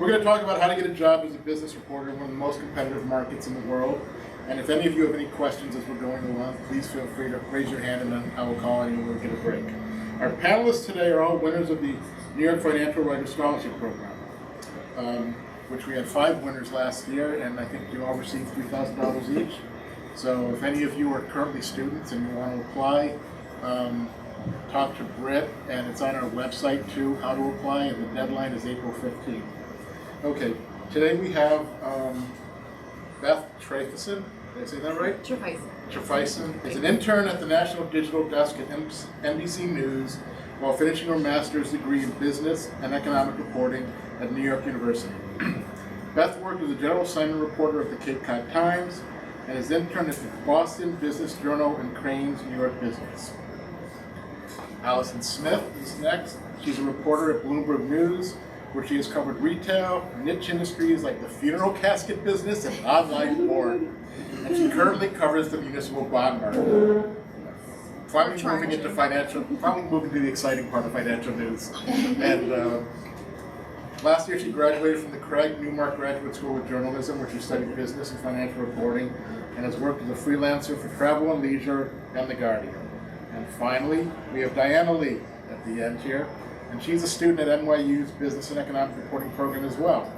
We're going to talk about how to get a job as a business reporter in one of the most competitive markets in the world. And if any of you have any questions as we're going along, please feel free to raise your hand and then I will call on you when we get a break. Our panelists today are all winners of the New York Financial Writer Scholarship Program, which we had 5 winners last year, and I think you all received $3,000 each. So if any of you are currently students and you want to apply, talk to Britt, and it's on our website too, how to apply, and the deadline is April 15th. Okay, today we have Beth Treffeisen, did I say that right? Treffeisen is an intern at the National Digital Desk at NBC News while finishing her master's degree in business and economic reporting at New York University. Beth worked as a general assignment reporter at the Cape Cod Times and has interned at the Boston Business Journal and Crane's New York Business. Allison Smith is next. She's a reporter at Bloomberg News, where she has covered retail, niche industries like the funeral casket business and online porn. And she currently covers the municipal bond market. Finally moving to the exciting part of financial news. And last year she graduated from the Craig Newmark Graduate School of Journalism, where she studied business and financial reporting, and has worked as a freelancer for Travel and Leisure and The Guardian. And finally, we have Diana Lee at the end here. And she's a student at NYU's Business and Economic Reporting program as well.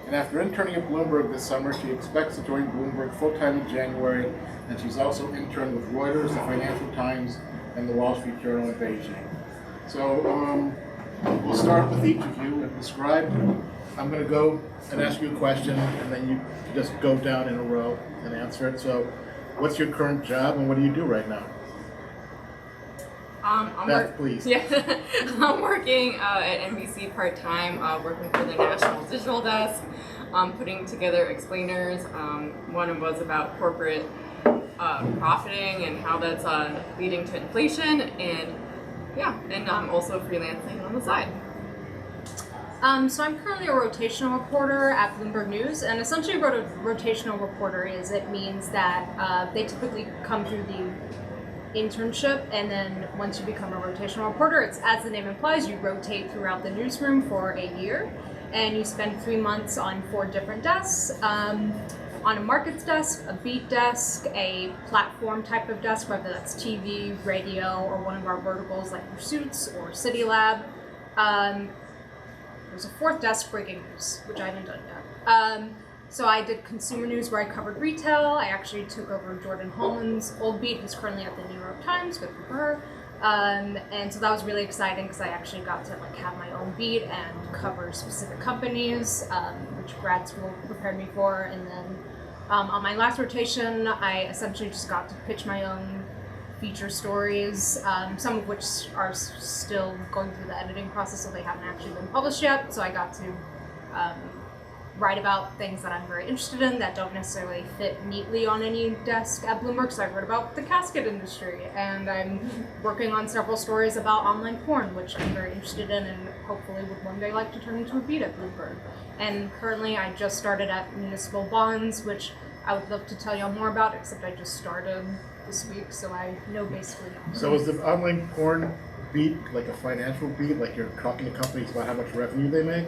And after interning at Bloomberg this summer, she expects to join Bloomberg full-time in January, and she's also interned with Reuters, the Financial Times, and the Wall Street Journal in Beijing. So we'll start with each of you and describe. I'm going to go and ask you a question, and then you just go down in a row and answer it. So what's your current job, and what do you do right now? Beth, please. Yeah, I'm working at NBC part-time, working for the National Digital Desk, putting together explainers. One was about corporate profiting and how that's leading to inflation, and I'm also freelancing on the side. So I'm currently a rotational reporter at Bloomberg News, and essentially what a rotational reporter is, it means that they typically come through the internship, and then once you become a rotational reporter, it's, as the name implies, you rotate throughout the newsroom for a year, and you spend 3 months on 4 different desks, on a markets desk, a beat desk, a platform type of desk, whether that's TV, radio, or one of our verticals like Pursuits or City Lab. There's a 4th desk, breaking news, which I haven't done yet. So I did consumer news where I covered retail. I actually took over Jordan Holman's old beat, who's currently at the New York Times, good for her. And so that was really exciting because I actually got to have my own beat and cover specific companies, which grad school prepared me for. And then on my last rotation, I essentially just got to pitch my own feature stories, some of which are still going through the editing process, so they haven't actually been published yet. So I got to write about things that I'm very interested in that don't necessarily fit neatly on any desk at Bloomberg. So I've heard about the casket industry, and I'm working on several stories about online porn, which I'm very interested in and hopefully would one day like to turn into a beat at Bloomberg. And currently I just started at municipal bonds, which I would love to tell y'all more about, except I just started this week, so I know basically nothing. So is the online porn beat like a financial beat, like you're talking to companies about how much revenue they make?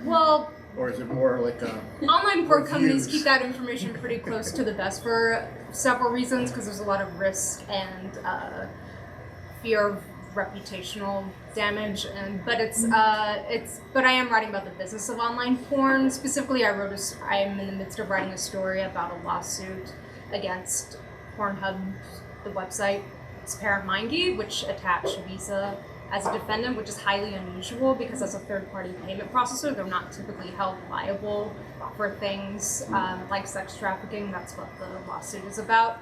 Well, or is it more like online porn companies keep that information pretty close to the vest for several reasons, because there's a lot of risk and fear of reputational damage, but I am writing about the business of online porn. Specifically, I am in the midst of writing a story about a lawsuit against Pornhub, the website, its parent MindGeek, which attached Visa as a defendant, which is highly unusual because as a third-party payment processor, they're not typically held liable for things like sex trafficking. That's what the lawsuit is about.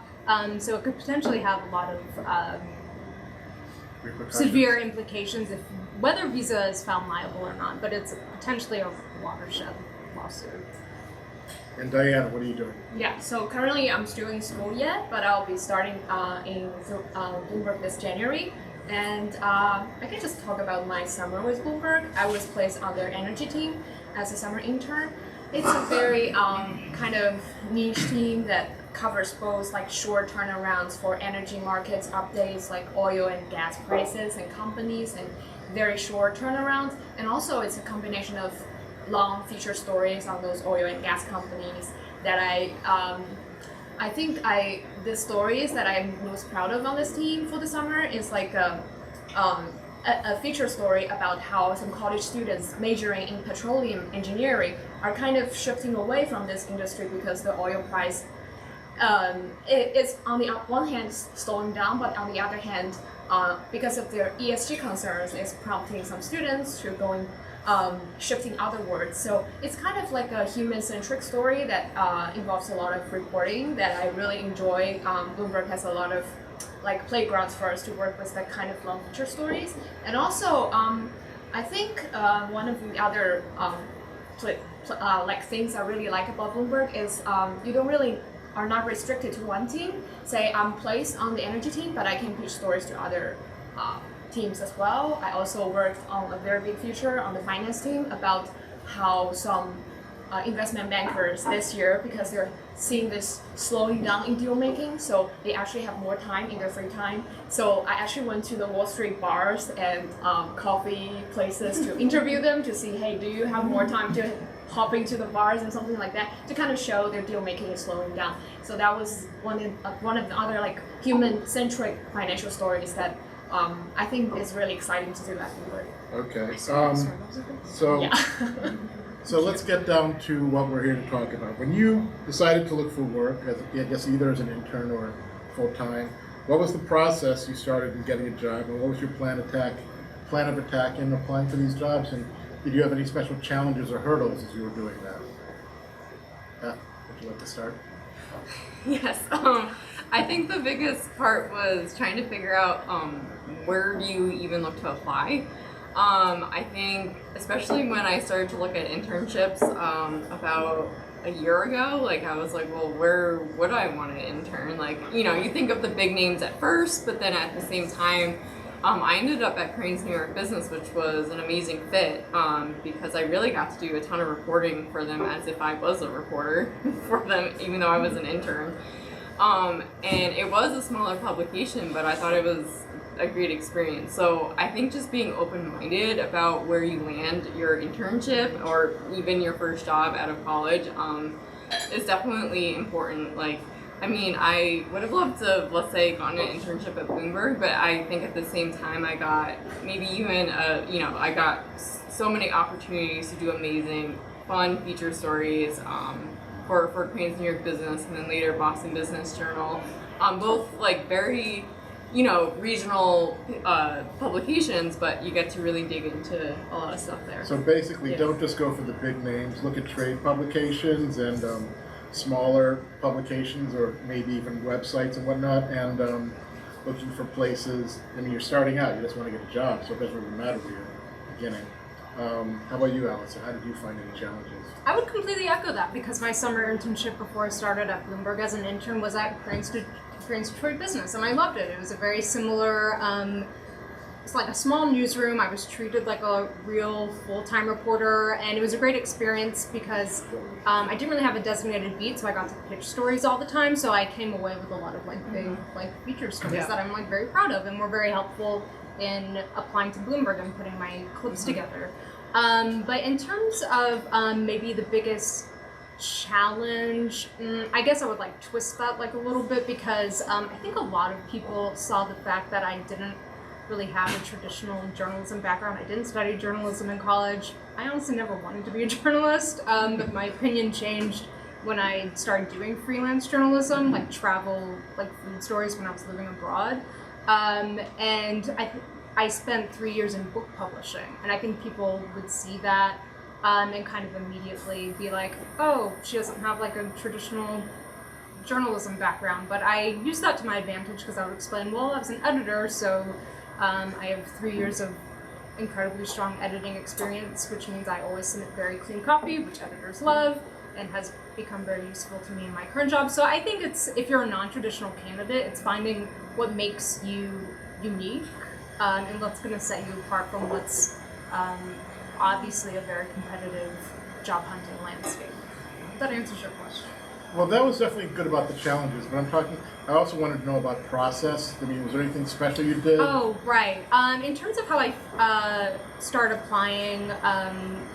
So it could potentially have a lot of severe implications if whether Visa is found liable or not, but it's potentially a watershed lawsuit. And Diana, what are you doing? Yeah, so currently I'm still in school yet, but I'll be starting in Bloomberg this January. And I can just talk about my summer with Bloomberg. I was placed on their energy team as a summer intern. It's a very kind of niche team that covers both like short turnarounds for energy markets updates like oil and gas prices and companies, and very short turnarounds. And also it's a combination of long feature stories on those oil and gas companies that I think the stories that I'm most proud of on this team for the summer is like a feature story about how some college students majoring in petroleum engineering are kind of shifting away from this industry because the oil price it's on the one hand slowing down, but on the other hand, because of their ESG concerns, it's prompting some students to going shifting outwards. So it's kind of like a human-centric story that involves a lot of reporting that I really enjoy. Bloomberg has a lot of like playgrounds for us to work with that kind of long feature stories, and also I think one of the other like things I really like about Bloomberg is you don't really are not restricted to one team. Say I'm placed on the energy team, but I can pitch stories to other teams as well. I also worked on a very big feature on the finance team about how some investment bankers this year, because they're seeing this slowing down in deal making, so they actually have more time in their free time. So I actually went to the Wall Street bars and coffee places to interview them to see, hey, do you have more time to hop into the bars and something like that, to kind of show their deal making is slowing down. So that was one of the other like human-centric financial stories that I think is really exciting to do at Bloomberg. Okay. Yeah. So let's get down to what we're here to talk about. When you decided to look for work, I guess either as an intern or full-time, what was the process you started in getting a job, and what was your plan of attack in applying for these jobs, and did you have any special challenges or hurdles as you were doing that? Beth, would you like to start? Yes. I think the biggest part was trying to figure out where do you even look to apply. I think especially when I started to look at internships about a year ago, like I was like, well, where would I want to intern? Like, you know, you think of the big names at first, but then at the same time, I ended up at Crane's New York Business, which was an amazing fit because I really got to do a ton of reporting for them as if I was a reporter for them, even though I was an intern. And it was a smaller publication, but I thought it was a great experience. So I think just being open-minded about where you land your internship or even your first job out of college is definitely important. Like, I mean, I would have loved to, let's say, gotten an internship at Bloomberg, but I think at the same time I got maybe even, I got so many opportunities to do amazing, fun feature stories for Crane's New York Business and then later Boston Business Journal. Both like very, regional publications, but you get to really dig into a lot of stuff there. So basically, don't just go for the big names. Look at trade publications and smaller publications, or maybe even websites and whatnot, and looking for places. I mean, you're starting out, you just want to get a job, so it doesn't really matter where you're beginning. How about you, Allison? How did you find any challenges? I would completely echo that, because my summer internship before I started at Bloomberg as an intern was at Crane's Detroit Business, and I loved it. It was a very similar, it's like a small newsroom. I was treated like a real full-time reporter, and it was a great experience because I didn't really have a designated beat, so I got to pitch stories all the time. So I came away with a lot of like big feature stories that I'm like very proud of, and were very helpful in applying to Bloomberg and putting my clips together. But in terms of maybe the biggest challenge, I guess I would like twist that like a little bit, because I think a lot of people saw the fact that I didn't really have a traditional journalism background. I didn't study journalism in college. I honestly never wanted to be a journalist, but my opinion changed when I started doing freelance journalism, like travel, like food stories when I was living abroad. And I spent 3 years in book publishing, and I think people would see that and kind of immediately be like, oh, she doesn't have like a traditional journalism background. But I used that to my advantage, because I would explain, well, I was an editor, so I have 3 years of incredibly strong editing experience, which means I always submit very clean copy, which editors love, and has become very useful to me in my current job. So I think if you're a non-traditional candidate, it's finding what makes you unique and what's going to set you apart from what's obviously a very competitive job hunting landscape. That answers your question. Well, that was definitely good about the challenges, but I also wanted to know about process. I mean, was there anything special you did? Oh, right. In terms of how I started applying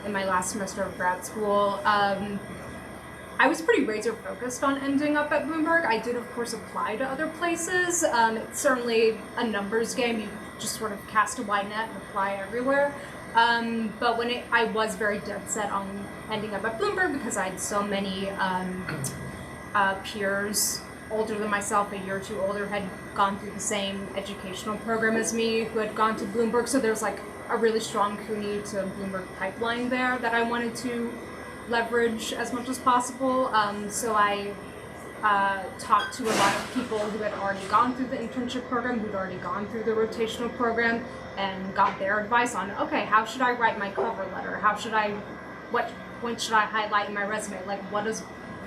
in my last semester of grad school, I was pretty razor focused on ending up at Bloomberg. I did, of course, apply to other places. It's certainly a numbers game. You just sort of cast a wide net and apply everywhere. But I was very dead set on ending up at Bloomberg because I had so many peers older than myself, a year or two older, had gone through the same educational program as me, who had gone to Bloomberg. So there's like a really strong CUNY to Bloomberg pipeline there that I wanted to leverage as much as possible. So I talked to a lot of people who had already gone through the internship program, who'd already gone through the rotational program, and got their advice on, okay, how should I write my cover letter? What points should I highlight in my resume? Like, what does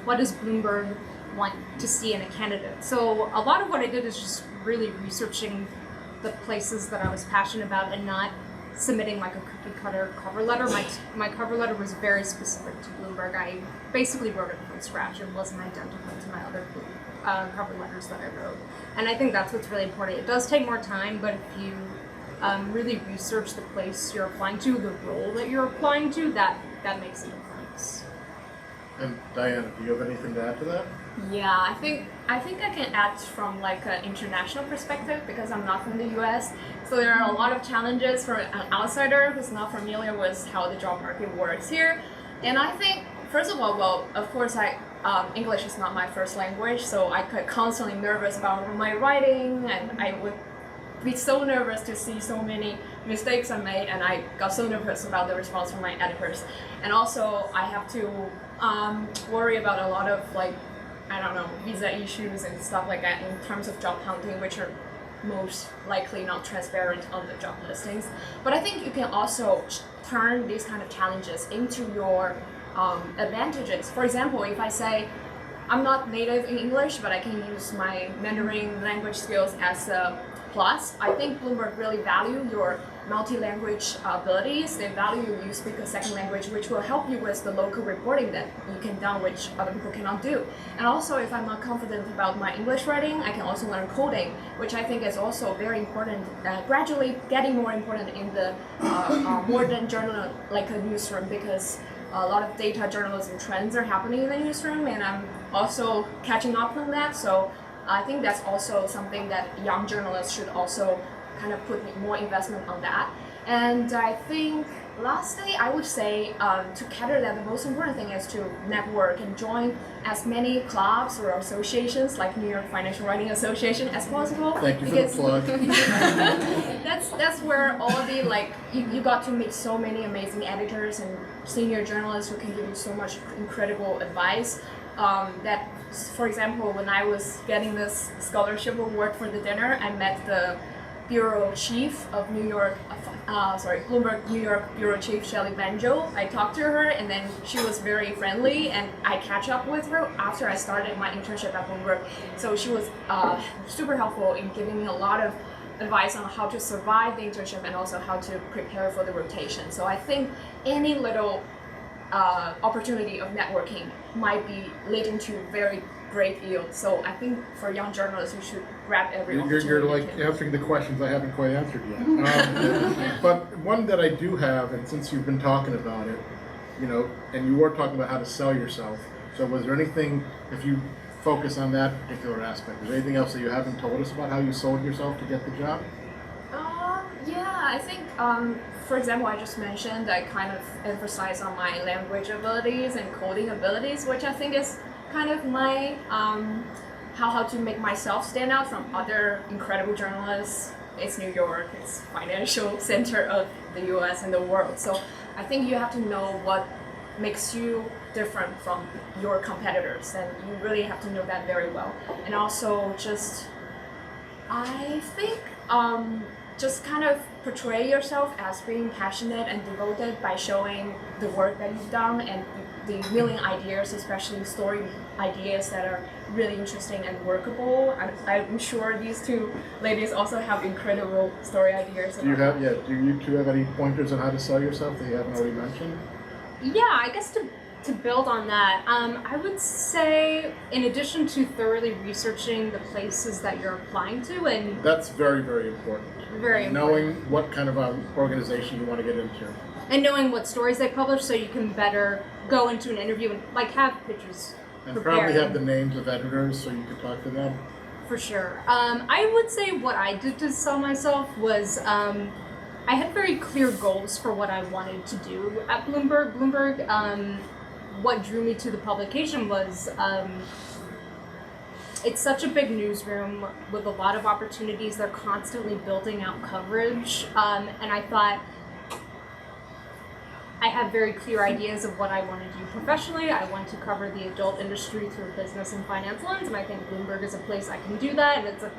Bloomberg want to see in a candidate? So a lot of what I did is just really researching the places that I was passionate about and not submitting like a cookie cutter cover letter. My cover letter was very specific to Bloomberg. I basically wrote it from scratch. It wasn't identical to my other cover letters that I wrote. And I think that's what's really important. It does take more time, but if you really research the place you're applying to, the role that you're applying to, that makes a difference. And Diana, do you have anything to add to that? Yeah, I think I can add from like an international perspective because I'm not from the U.S. So there are a lot of challenges for an outsider who's not familiar with how the job market works here. And I think, first of all, well, of course, English is not my first language, so I got constantly nervous about my writing, and I would be so nervous to see so many mistakes I made, and I got so nervous about the response from my editors. And also, I have to worry about a lot of like, I don't know, visa issues and stuff like that in terms of job hunting, which are most likely not transparent on the job listings. But I think you can also turn these kind of challenges into your advantages. For example, if I say, I'm not native in English, but I can use my Mandarin language skills as a plus, I think Bloomberg really value your multi-language abilities. They value you speak a second language, which will help you with the local reporting that you can do, which other people cannot do. And also, if I'm not confident about my English writing, I can also learn coding, which I think is also very important, gradually getting more important in the modern journal, like a newsroom, because a lot of data journalism trends are happening in the newsroom, and I'm also catching up on that. So I think that's also something that young journalists should also kind of put more investment on that. And I think lastly, I would say to cater that, the most important thing is to network and join as many clubs or associations like New York Financial Writing Association as possible. Thank you for the plug. That's where all the like you got to meet so many amazing editors and senior journalists who can give you so much incredible advice. That, for example, when I was getting this scholarship award for the dinner, I met the bureau chief of Bloomberg New York bureau chief Shelley Banjo. I talked to her, and then she was very friendly, and I catch up with her after I started my internship at Bloomberg. So she was super helpful in giving me a lot of advice on how to survive the internship and also how to prepare for the rotation. So I think any little opportunity of networking might be leading to very great yield. So I think for young journalists, you should grab every opportunity. You're like answering the questions I haven't quite answered yet. But one that I do have, and since you've been talking about it, and you were talking about how to sell yourself. So was there anything, if you focus on that particular aspect, is there anything else that you haven't told us about how you sold yourself to get the job? Yeah, I think, for example, I just mentioned I kind of emphasize on my language abilities and coding abilities, which I think is kind of my how to make myself stand out from other incredible journalists. It's New York, it's financial center of the US and the world. So I think you have to know what makes you different from your competitors, and you really have to know that very well. And also I think just kind of portray yourself as being passionate and devoted by showing the work that you've done and the million ideas, especially story ideas that are really interesting and workable. I'm sure these two ladies also have incredible story ideas. Do you two have any pointers on how to sell yourself that you haven't already mentioned? Yeah, I guess to to build on that, I would say, in addition to thoroughly researching the places that you're applying to, and That's very, very important. very important, Knowing what kind of organization you want to get into. and knowing what stories they publish, so you can better go into an interview and like have pictures And prepared. probably have the names of editors so you can talk to them. For sure. I would say what I did to sell myself was I had very clear goals for what I wanted to do at Bloomberg. What drew me to the publication was it's such a big newsroom with a lot of opportunities. They're constantly building out coverage, and I thought I have very clear ideas of what I want to do professionally. I want to cover the adult industry through a business and finance lens, and I think Bloomberg is a place I can do that, and it's an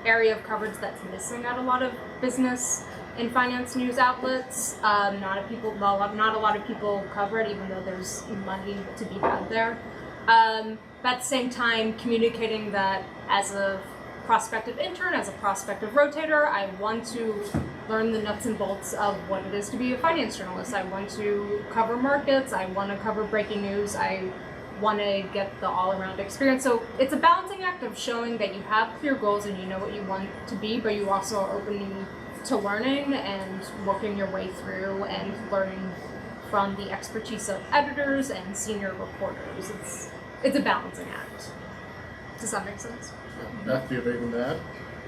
area of coverage that's missing at a lot of business and finance news outlets. Not a lot of people cover it, even though there's money to be had there. But at the same time, communicating that as a prospective intern, as a prospective rotator, I want to learn the nuts and bolts of what it is to be a finance journalist. I want to cover markets. I want to cover breaking news. I want to get the all-around experience. So it's a balancing act of showing that you have clear goals and you know what you want to be, but you also are open to learning and working your way through and learning from the expertise of editors and senior reporters. It's a balancing act. Does that make sense? Beth, do you have anything to add?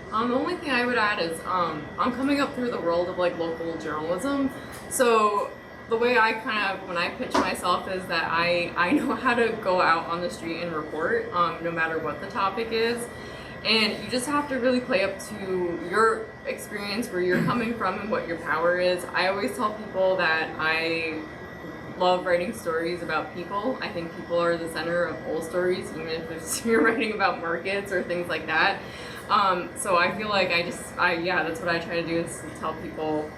The only thing I would add is I'm coming up through the world of like local journalism. So the way I kind of, when I pitch myself, is that I know how to go out on the street and report, no matter what the topic is. And you just have to really play up to your experience, where you're coming from and what your power is. I always tell people that I love writing stories about people. I think people are the center of all stories, even if you're writing about markets or things like that. So I feel like that's what I try to do, is to tell people,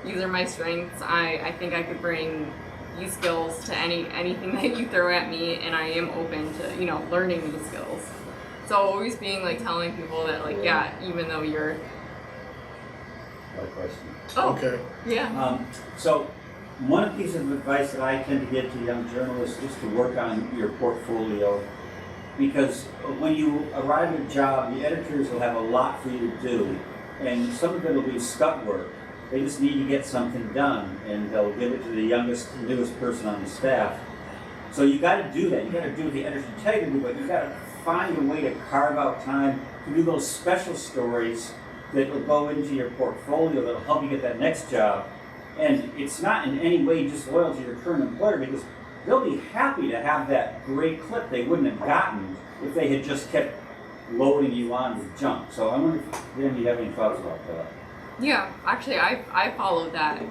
these are my strengths. I think I could bring these skills to anything that you throw at me, and I am open to, learning the skills. So always being like telling people that even though you're... No question. Oh, Okay. yeah. So one piece of advice that I tend to give to young journalists is to work on your portfolio, because when you arrive at a job, the editors will have a lot for you to do, and some of it will be scut work. They just need to get something done, and they'll give it to the newest person on the staff. So you got to do that. You got to do what the editors tell you to do, but you got to find a way to carve out time to do those special stories that will go into your portfolio that will help you get that next job. And it's not in any way just loyal to your current employer, because they'll be happy to have that great clip they wouldn't have gotten if they had just kept loading you on with junk. So I wonder if you have any thoughts about that. Yeah, actually, I followed that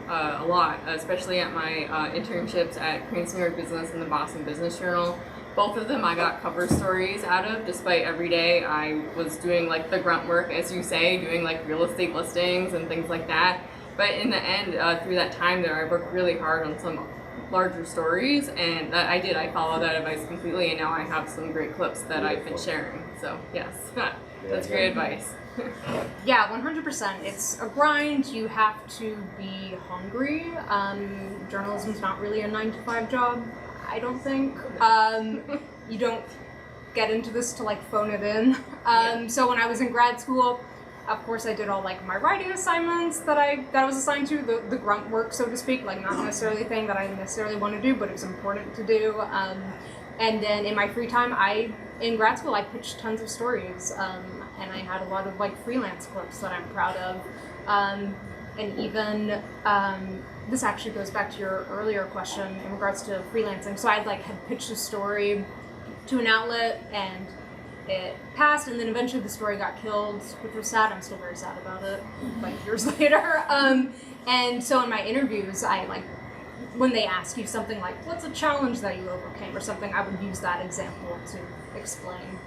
a lot, especially at my internships at Crane's New York Business and the Boston Business Journal. Both of them I got cover stories out of, despite every day I was doing like the grunt work, as you say, doing like real estate listings and things like that. But in the end, through that time there, I worked really hard on some larger stories, and I followed that advice completely, and now I have some great clips that I've been sharing. So yes, that's great advice. Yeah, 100%. It's a grind. You have to be hungry. Journalism's not really a 9-to-5 job, I don't think. You don't get into this to like phone it in. So when I was in grad school, of course I did all like my writing assignments that I was assigned to, the grunt work, so to speak, like not necessarily a thing that I necessarily want to do, but it was important to do. And then in my free time, in grad school, I pitched tons of stories, and I had a lot of like freelance clips that I'm proud of. And even, this actually goes back to your earlier question in regards to freelancing. So I had pitched a story to an outlet, and it passed, and then eventually the story got killed, which was sad. I'm still very sad about it, like years later. And so in my interviews, when they ask you something like, what's a challenge that you overcame or something, I would use that example to explain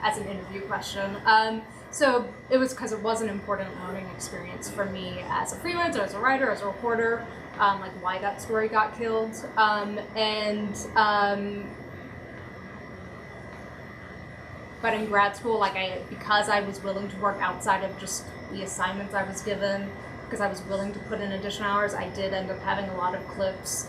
as an interview question. So it was because it was an important learning experience for me as a freelancer, as a writer, as a reporter, why that story got killed. But in grad school, because I was willing to work outside of just the assignments I was given, because I was willing to put in additional hours, I did end up having a lot of clips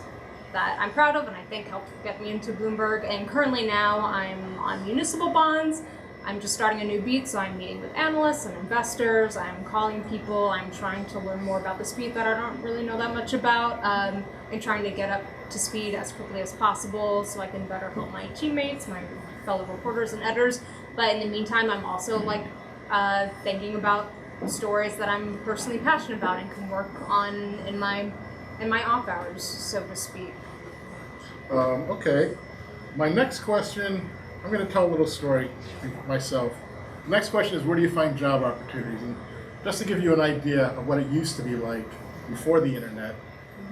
that I'm proud of and I think helped get me into Bloomberg. And currently now I'm on municipal bonds. I'm just starting a new beat, so I'm meeting with analysts and investors. I'm calling people. I'm trying to learn more about this beat that I don't really know that much about. I'm trying to get up to speed as quickly as possible so I can better help my teammates, my fellow reporters and editors. But in the meantime, I'm also thinking about stories that I'm personally passionate about and can work on in my off hours, so to speak. Okay. My next question, I'm going to tell a little story myself. The next question is, where do you find job opportunities? And just to give you an idea of what it used to be like before the internet,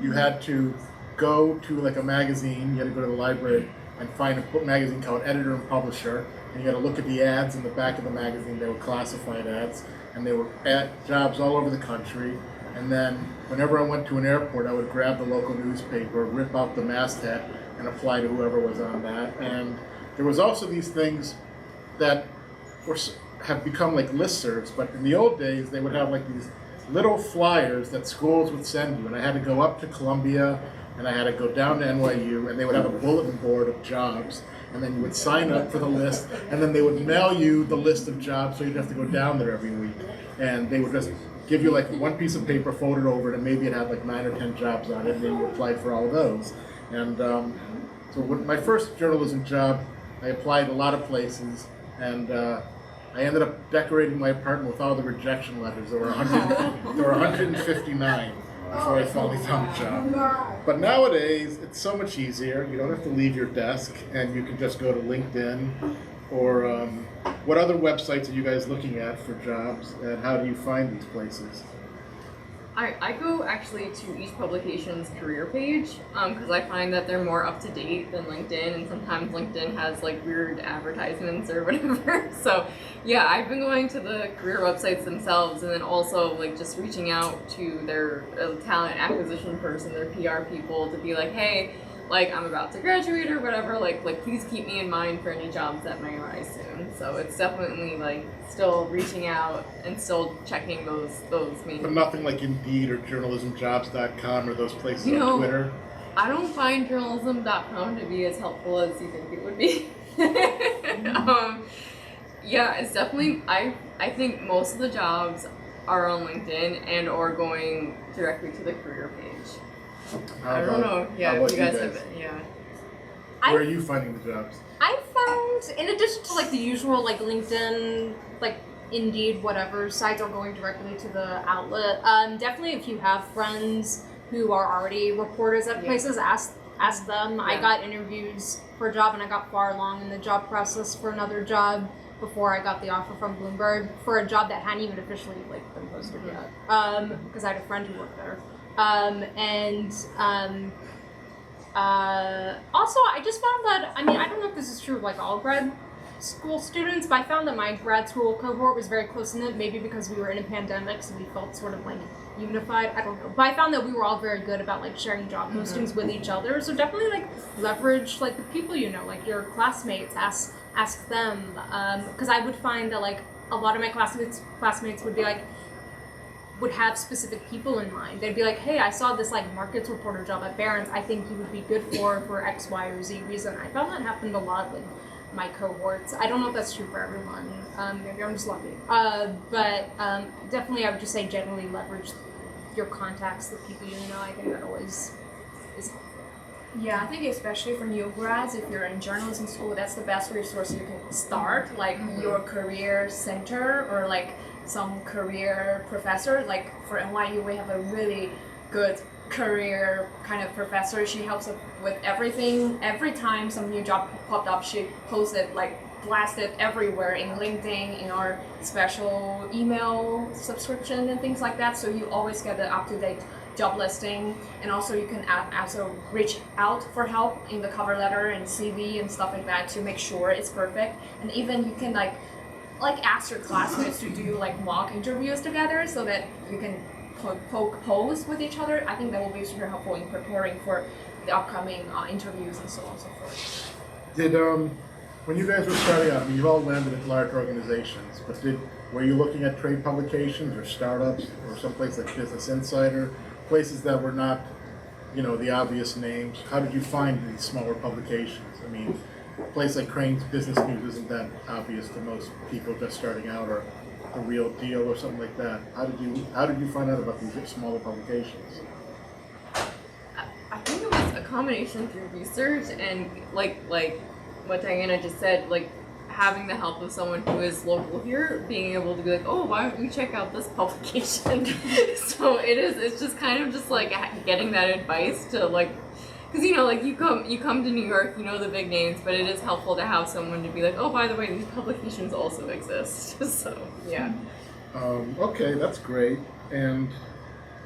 you had to go to like a magazine, you had to go to the library and find a magazine called Editor and Publisher, and you had to look at the ads in the back of the magazine. They were classified ads, and they were at jobs all over the country. And then whenever I went to an airport, I would grab the local newspaper, rip out the masthead, and apply to whoever was on that. And there was also these things that have become like listservs, but in the old days, they would have like these little flyers that schools would send you. And I had to go up to Columbia, and I had to go down to NYU, and they would have a bulletin board of jobs. And then you would sign up for the list, and then they would mail you the list of jobs, so you'd have to go down there every week. And they would just give you like one piece of paper folded over, and maybe it had like 9 or 10 jobs on it, and then you applied for all of those. And so with my first journalism job, I applied a lot of places, and I ended up decorating my apartment with all the rejection letters. There were 159 before I finally found a job. But nowadays, it's so much easier. You don't have to leave your desk, and you can just go to LinkedIn. Or what other websites are you guys looking at for jobs, and how do you find these places? I go actually to each publication's career page because I find that they're more up to date than LinkedIn, and sometimes LinkedIn has like weird advertisements or whatever. So yeah, I've been going to the career websites themselves, and then also like just reaching out to their talent acquisition person, their PR people, to be like, hey, like I'm about to graduate or whatever, like please keep me in mind for any jobs that may arise soon. So it's definitely like still reaching out and still checking those main. But nothing like Indeed or journalismjobs.com or those places on Twitter? I don't find journalism.com to be as helpful as you think it would be. Yeah, it's definitely, I think most of the jobs are on LinkedIn and or going directly to the career page. I don't know. Yeah, you guys have it. Yeah. Where are you finding the jobs? I found, in addition to like the usual like LinkedIn, like Indeed, whatever sites are going directly to the outlet. Definitely, if you have friends who are already reporters at places, ask them. Yeah. I got interviews for a job, and I got far along in the job process for another job before I got the offer from Bloomberg for a job that hadn't even officially like been posted yet. Because I had a friend who worked there. Also, I just found that, I mean, I don't know if this is true of like all grad school students, but I found that my grad school cohort was very close-knit, maybe because we were in a pandemic, so we felt sort of like unified, I don't know. But I found that we were all very good about like sharing job postings with each other, so definitely like leverage like the people you know, like your classmates, ask them, because I would find that like a lot of my classmates would be like, would have specific people in mind. They'd be like, hey, I saw this like markets reporter job at Barron's, I think you would be good for X, Y, or Z reason. I found that happened a lot with my cohorts. I don't know if that's true for everyone. Maybe I'm just lucky. But definitely I would just say generally leverage your contacts, the people you know. I think that always is helpful. Yeah, I think especially for new grads, if you're in journalism school, that's the best resource you can start, like your career center or like some career professor. Like for NYU, we have a really good career kind of professor. She helps us with everything. Every time some new job popped up, she posted, like blasted everywhere in LinkedIn, in our special email subscription and things like that. So you always get the up-to-date job listing, and also you can also reach out for help in the cover letter and CV and stuff like that to make sure it's perfect. And even you can like ask your classmates to do like mock interviews together so that you can poke holes with each other. I think that will be super helpful in preparing for the upcoming interviews and so on and so forth. Did when you guys were starting out, I mean, you all landed at large organizations, but were you looking at trade publications or startups or someplace like Business Insider, places that were not the obvious names, how did you find these smaller publications? I mean, a place like Crane's Business News isn't that obvious to most people just starting out, or The Real Deal or something like that. How did you find out about these smaller publications? I think it was a combination through research and like what Diana just said, like having the help of someone who is local here, being able to be like, oh, why don't you check out this publication? So it's just kind of just like getting that advice to like, because like you come to New York, the big names, but it is helpful to have someone to be like, oh, by the way, these publications also exist. So yeah. Okay, that's great. And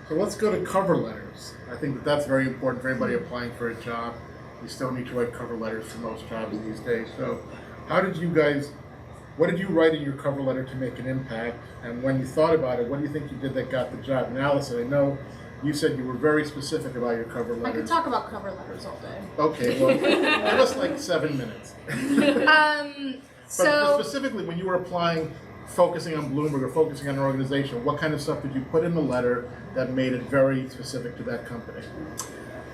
so let's go to cover letters. I think that's very important for anybody applying for a job. You still need to write cover letters for most jobs these days. So what did you write in your cover letter to make an impact? And when you thought about it, what do you think you did that got the job? And Allison, I know you said you were very specific about your cover letters. I could talk about cover letters all day. Okay, well, give us like 7 minutes. But specifically, when you were applying, focusing on Bloomberg or focusing on an organization, what kind of stuff did you put in the letter that made it very specific to that company?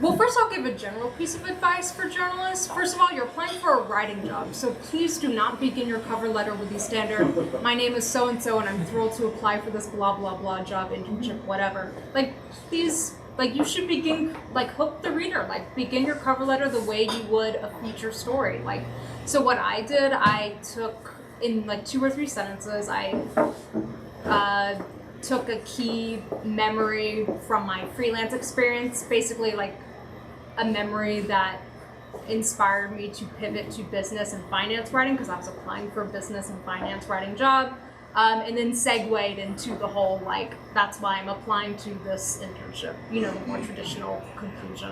Well, first I'll give a general piece of advice for journalists. First of all, you're applying for a writing job, so please do not begin your cover letter with the standard, my name is so-and-so and I'm thrilled to apply for this blah blah blah job, internship, whatever. Like, please, you should begin, hook the reader. Begin your cover letter the way you would a feature story. So what I did, I took, in 2 or 3 sentences, I took a key memory from my freelance experience, basically a memory that inspired me to pivot to business and finance writing, because I was applying for a business and finance writing job, and then segued into the whole, that's why I'm applying to this internship, the more traditional conclusion.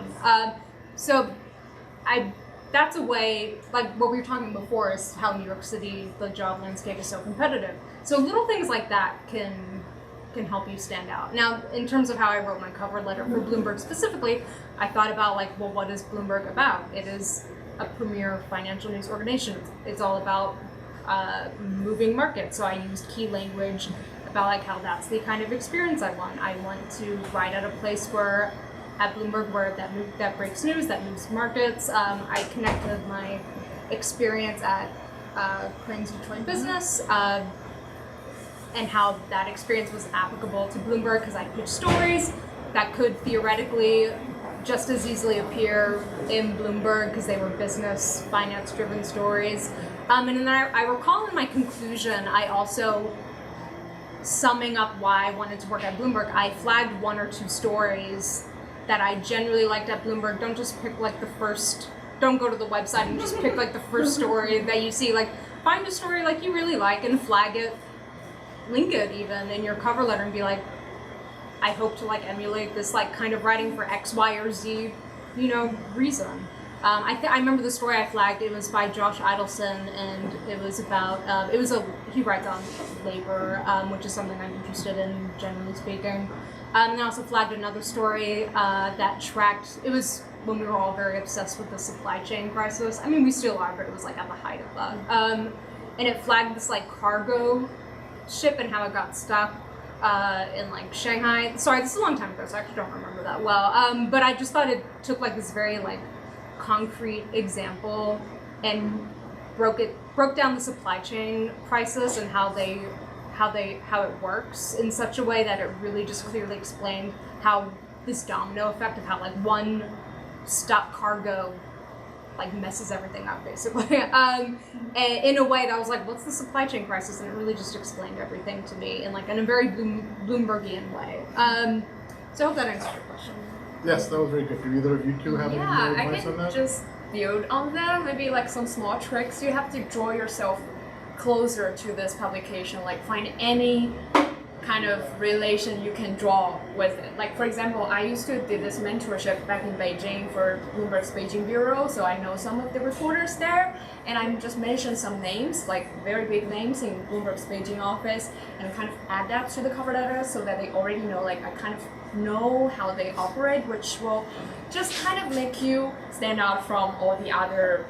That's a way, what we were talking before is how New York City, the job landscape is so competitive. So little things like that can help you stand out. Now, in terms of how I wrote my cover letter for Bloomberg specifically, I thought about what is Bloomberg about? It is a premier financial news organization. It's all about moving markets. So I used key language about how that's the kind of experience I want. I want to write at a place where, at Bloomberg, where that breaks news, that moves markets. I connected my experience at Crane's Detroit Business, and how that experience was applicable to Bloomberg, because I pitched stories that could theoretically just as easily appear in Bloomberg because they were business, finance-driven stories. And then I recall in my conclusion, I also, summing up why I wanted to work at Bloomberg, I flagged 1 or 2 stories that I generally liked at Bloomberg. Don't just pick don't go to the website and just pick the first story that you see. Find a story you really like and flag it. Link it even in your cover letter and be I hope to emulate this kind of writing for X, Y, or Z, reason. I remember the story I flagged. It was by Josh Idelson, and it was about he writes on labor, which is something I'm interested in, generally speaking. And I also flagged another story that tracked. It was when we were all very obsessed with the supply chain crisis. I mean, we still are, but it was at the height of that. And it flagged this cargo ship and how it got stuck in Shanghai. Sorry, this is a long time ago, so I actually don't remember that well. But I just thought it took this very concrete example and broke down the supply chain crisis and how it works in such a way that it really just clearly explained how this domino effect of how one stuck cargo messes everything up, basically. In a way that was what's the supply chain crisis? And it really just explained everything to me in a very Bloombergian way. So I hope that answers your question. Yes, that was very good. Do either of you two have any more advice on that? I can just build on that. Maybe some small tricks. You have to draw yourself closer to this publication. Find any kind of relation you can draw with it. For example, I used to do this mentorship back in Beijing for Bloomberg's Beijing bureau, so I know some of the reporters there, and I just mentioned some names, very big names in Bloomberg's Beijing office, and kind of add that to the cover letter so that they already know, I kind of know how they operate, which will just kind of make you stand out from all the other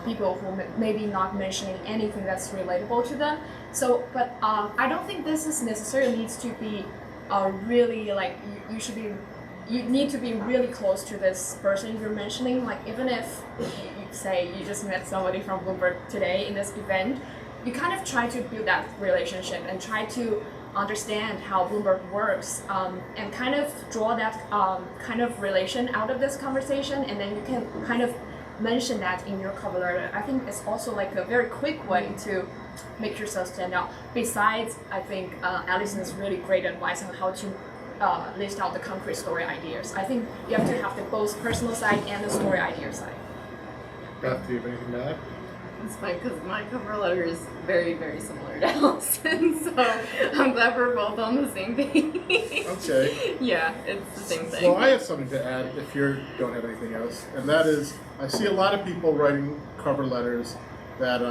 people who maybe not mentioning anything that's relatable to them. So, but I don't think this is necessarily needs to be really you should be you need to be really close to this person you're mentioning. Like even if you say you just met somebody from Bloomberg today in this event, you kind of try to build that relationship and try to understand how Bloomberg works, and kind of draw that kind of relation out of this conversation, and then you can kind of mention that in your cover letter. I think it's also like a very quick way to make yourself stand out. Besides, I think Allison is really great advice on how to list out the concrete story ideas. I think you have to have the both personal side and the story idea side. Beth, do you have anything to add? It's fine because my cover letter is very, very similar to Allison, so I'm glad we're both on the same page. Okay. Yeah, it's the same thing. Well, I have something to add if you don't have anything else, and that is I see a lot of people writing cover letters that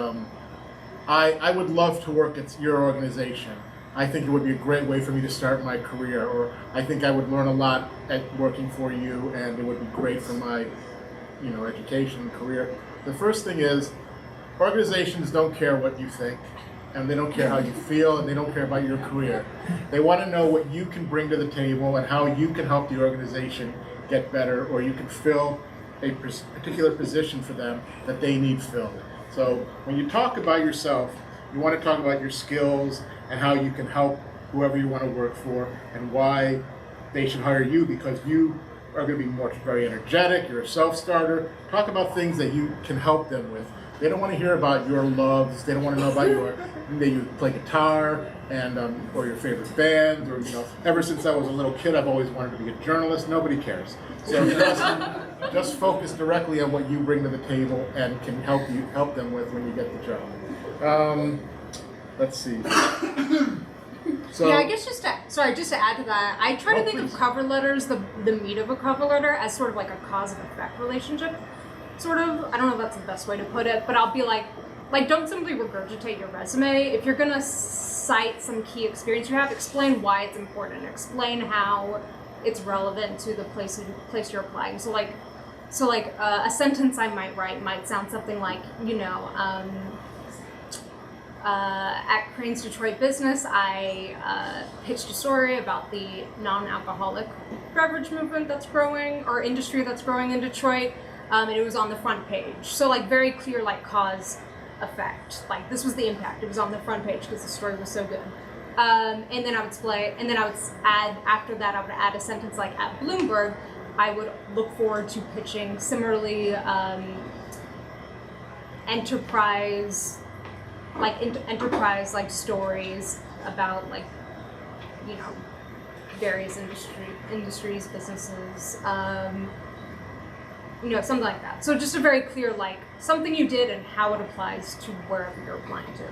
I would love to work at your organization. I think it would be a great way for me to start my career, or I think I would learn a lot at working for you, and it would be great for my, education and career. The first thing is, organizations don't care what you think, and they don't care how you feel, and they don't care about your career. They want to know what you can bring to the table and how you can help the organization get better, or you can fill a particular position for them that they need filled. So when you talk about yourself, you want to talk about your skills and how you can help whoever you want to work for, and why they should hire you, because you are going to be very energetic, you're a self-starter. Talk about things that you can help them with. They don't want to hear about your loves. They don't want to know about that you play guitar and or your favorite band, or Ever since I was a little kid, I've always wanted to be a journalist. Nobody cares. So just focus directly on what you bring to the table and can help them with when you get the job. Let's see. So, yeah, I guess just to add to that, I try to think of cover letters, the meat of a cover letter, as sort of like a cause and effect relationship. Sort of, I don't know if that's the best way to put it, but I'll be like don't simply regurgitate your resume. If you're gonna cite some key experience you have, explain why it's important. Explain how it's relevant to the place you're applying. So a sentence I might write might sound something like, at Crane's Detroit business, I pitched a story about the non-alcoholic beverage movement that's growing, or industry that's growing in Detroit. And it was on the front page. So very clear cause effect. This was the impact. It was on the front page because the story was so good. And then I would add, after that, I would add a sentence like, at Bloomberg, I would look forward to pitching similarly enterprise stories about various industries, businesses, something like that. So just a very clear, something you did and how it applies to wherever you're applying to.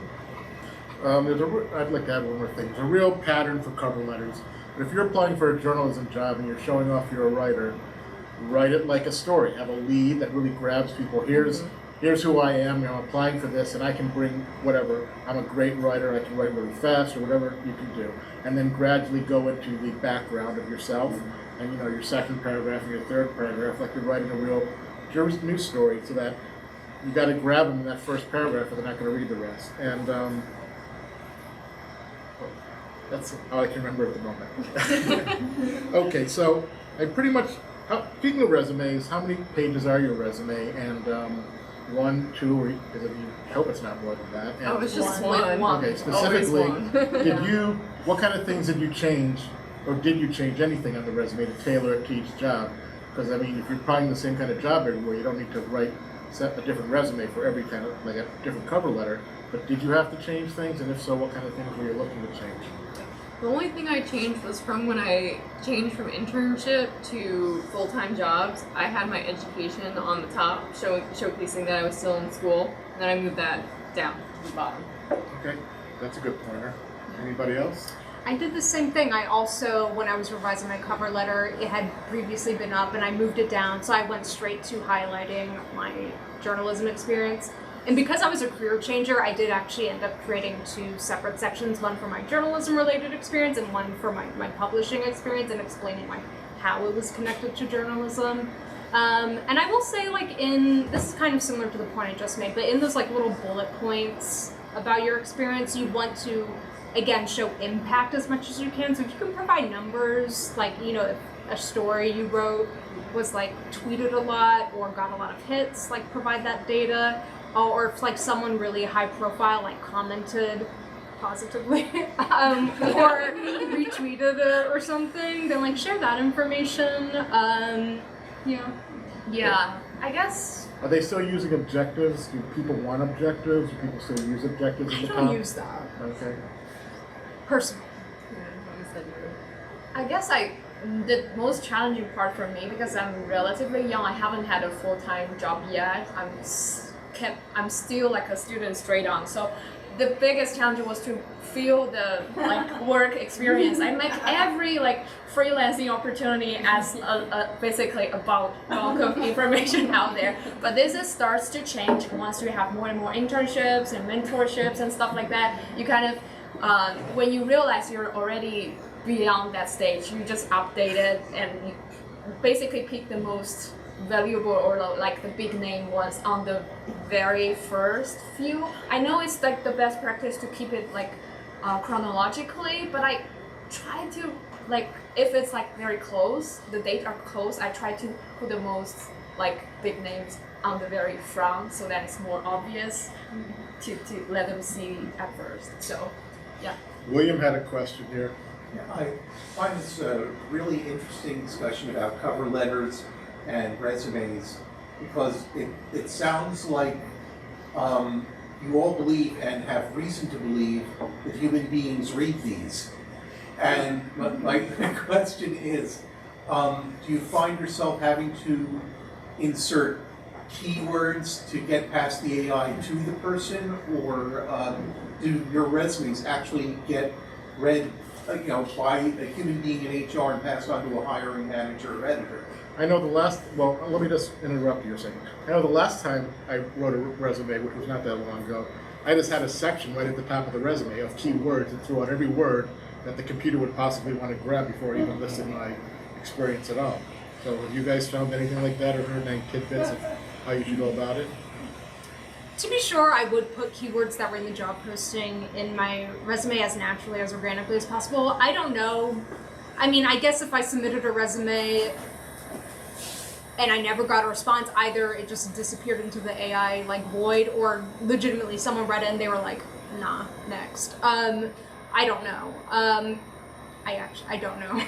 I'd like to add one more thing. There's a real pattern for cover letters. But if you're applying for a journalism job and you're showing off you're a writer, write it like a story. Have a lead that really grabs people. Here's who I am. I'm applying for this, and I can bring whatever. I'm a great writer. I can write really fast, or whatever you can do. And then gradually go into the background of yourself. And your second paragraph and your third paragraph, like you're writing a real news story, so that you got to grab them in that first paragraph, or they're not going to read the rest. And that's all I can remember at the moment. Okay, so I pretty much. Speaking of resumes, how many pages are your resume? And 1, 2, or because I hope it's not more than that. And it's just one. Okay, specifically, what kind of things did you change? Or did you change anything on the resume to tailor it to each job? Because if you're applying the same kind of job everywhere, you don't need to set a different resume for every kind of a different cover letter. But did you have to change things? And if so, what kind of things were you looking to change? The only thing I changed was from when I changed from internship to full-time jobs. I had my education on the top, showcasing that I was still in school, and then I moved that down to the bottom. Okay, that's a good pointer. Anybody else? I did the same thing. I also, when I was revising my cover letter, it had previously been up and I moved it down, so I went straight to highlighting my journalism experience. And because I was a career changer, I did actually end up creating 2 separate sections, one for my journalism related experience and one for my publishing experience, and explaining how it was connected to journalism. And I will say, this is kind of similar to the point I just made, but in those little bullet points about your experience, you want to, again, show impact as much as you can. So if you can provide numbers, if a story you wrote was like tweeted a lot or got a lot of hits, like provide that data. Or if like someone really high profile like commented positively or retweeted it or something, then like share that information. Yeah, I guess. Are they still using objectives? Do people want objectives? Do people still use objectives in I the don't top? use that Okay. personally. I guess the most challenging part for me, because I'm relatively young, I haven't had a full-time job yet. I'm still like a student straight on. So the biggest challenge was to feel the like work experience. I make every like freelancing opportunity as basically a bulk of information out there. But this starts to change once you have more and more internships and mentorships and stuff like that. You kind of when you realize you're already beyond that stage, you just update it and you basically pick the most valuable or like the big name ones on the very first few. I know it's like the best practice to keep it like chronologically, but I try to like if it's like very close, the dates are close, I try to put the most like big names on the very front so that it's more obvious to let them see at first. So yeah. William had a question here. Yeah, I find this a really interesting discussion about cover letters and resumes because it sounds like you all believe and have reason to believe that human beings read these. And my question is, do you find yourself having to insert keywords to get past the AI to the person, or do your resumes actually get read by a human being in HR and passed on to a hiring manager or editor? I know let me just interrupt you a second. I know the last time I wrote a resume, which was not that long ago, I just had a section right at the top of the resume of keywords and threw out every word that the computer would possibly want to grab before I even listed my experience at all. So have you guys found anything like that or heard any tidbits of how you should go about it? To be sure, I would put keywords that were in the job posting in my resume as naturally, as organically as possible. I don't know. I mean, I guess if I submitted a resume and I never got a response, either it just disappeared into the AI like void, or legitimately someone read it and they were like, nah, next. I don't know. I don't know.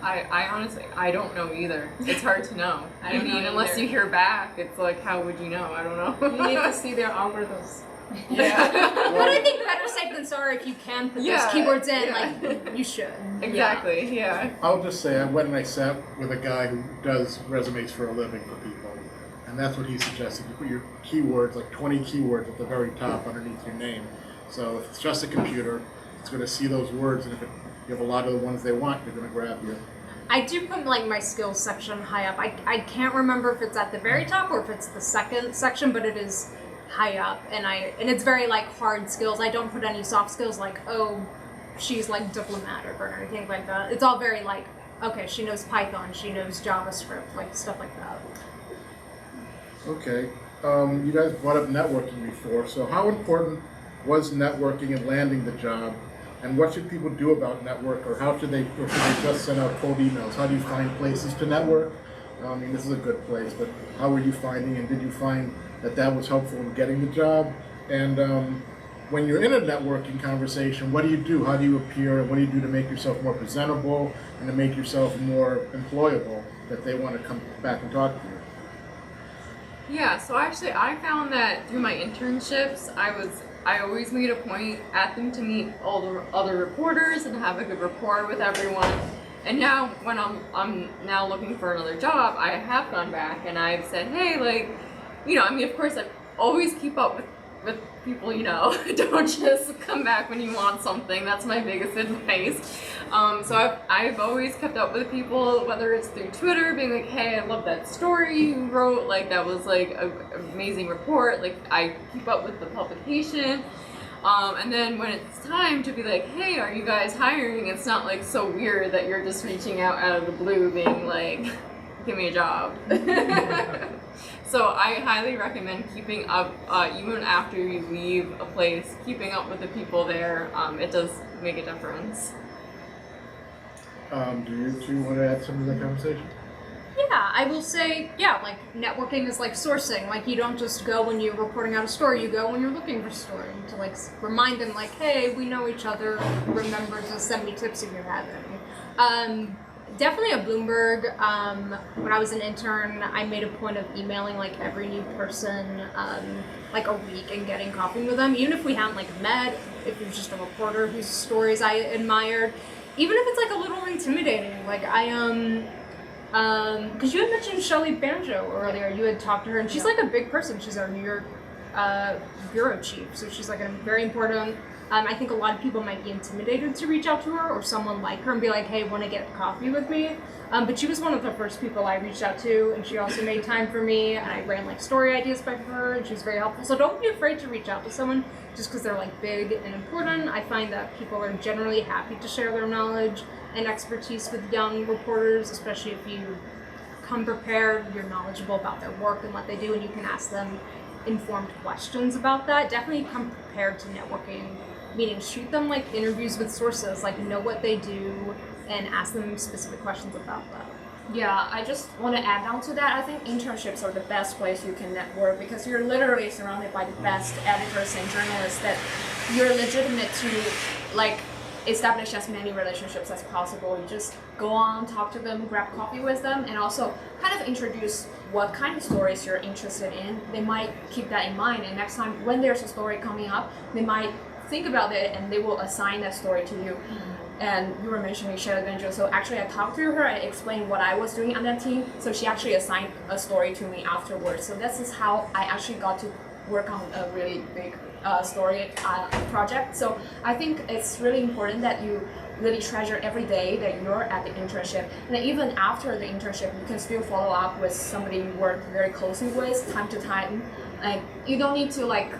I honestly, I don't know either. It's hard to know. I mean, unless you hear back, it's like, how would you know? I don't know. You need to see their algorithms. Yeah. But I think better safe than sorry if you can put those keywords in, like, you should. Exactly, yeah. I'll just say I went and I sat with a guy who does resumes for a living for people, and that's what he suggested. You put your keywords, like 20 keywords at the very top underneath your name. So if it's just a computer, it's going to see those words, and if you have a lot of the ones they want, they're going to grab you. I do put like my skills section high up. I can't remember if it's at the very top or if it's the second section, but it is high up, and it's very like hard skills. I don't put any soft skills like, oh, she's like diplomatic or anything like that. It's all very like, okay, she knows Python, she knows JavaScript, like stuff like that. Okay. You guys brought up networking before, so how important was networking in landing the job? And what should people do about network, or should they just send out cold emails? How do you find places to network? I mean, this is a good place, but how were you finding, and did you find that was helpful in getting the job? And when you're in a networking conversation, what do you do? How do you appear? What do you do to make yourself more presentable and to make yourself more employable, that they want to come back and talk to you? Yeah, so actually I found that through my internships, I always made a point at them to meet all the other reporters and have a good rapport with everyone. And now when I'm now looking for another job, I have gone back and I've said, hey, like, I mean, of course I always keep up with people, don't just come back when you want something. That's my biggest advice. So I've always kept up with people, whether it's through Twitter, being like, hey, I love that story you wrote, like that was like an amazing report, like I keep up with the publication. And then when it's time to be like, hey, are you guys hiring? It's not like so weird that you're just reaching out of the blue being like, give me a job. So I highly recommend keeping up, even after you leave a place, keeping up with the people there. It does make a difference. Do you two want to add something to that conversation? Yeah, I will say, yeah, like networking is like sourcing. Like you don't just go when you're reporting out a story, you go when you're looking for a story. And to like remind them like, hey, we know each other, remember to send me tips if you have any. Definitely at Bloomberg, when I was an intern, I made a point of emailing like every new person like a week and getting coffee with them, even if we hadn't like met, if it was just a reporter whose stories I admired, even if it's like a little intimidating. Like because you had mentioned Shelley Banjo earlier, you had talked to her, and she's like a big person. She's our New York bureau chief, so she's like a very important. I think a lot of people might be intimidated to reach out to her or someone like her and be like, hey, want to get coffee with me? But she was one of the first people I reached out to, and she also made time for me, and I ran like story ideas by her, and she was very helpful. So don't be afraid to reach out to someone just because they're like big and important. I find that people are generally happy to share their knowledge and expertise with young reporters, especially if you come prepared, you're knowledgeable about their work and what they do, and you can ask them informed questions about that. Definitely come prepared to networking meetings. Treat them like interviews with sources, like know what they do and ask them specific questions about that. Yeah, I just want to add on to that. I think internships are the best place you can network because you're literally surrounded by the best editors and journalists that you're legitimate to like establish as many relationships as possible. You just go on, talk to them, grab coffee with them, and also kind of introduce what kind of stories you're interested in. They might keep that in mind, and next time when there's a story coming up, they might think about it and they will assign that story to you. And you were mentioning Shelley Banjo, so actually I talked to her, I explained what I was doing on that team, so she actually assigned a story to me afterwards. So this is how I actually got to work on a really big story project. So I think it's really important that you really treasure every day that you're at the internship, and then even after the internship you can still follow up with somebody you work very closely with time to time. Like you don't need to like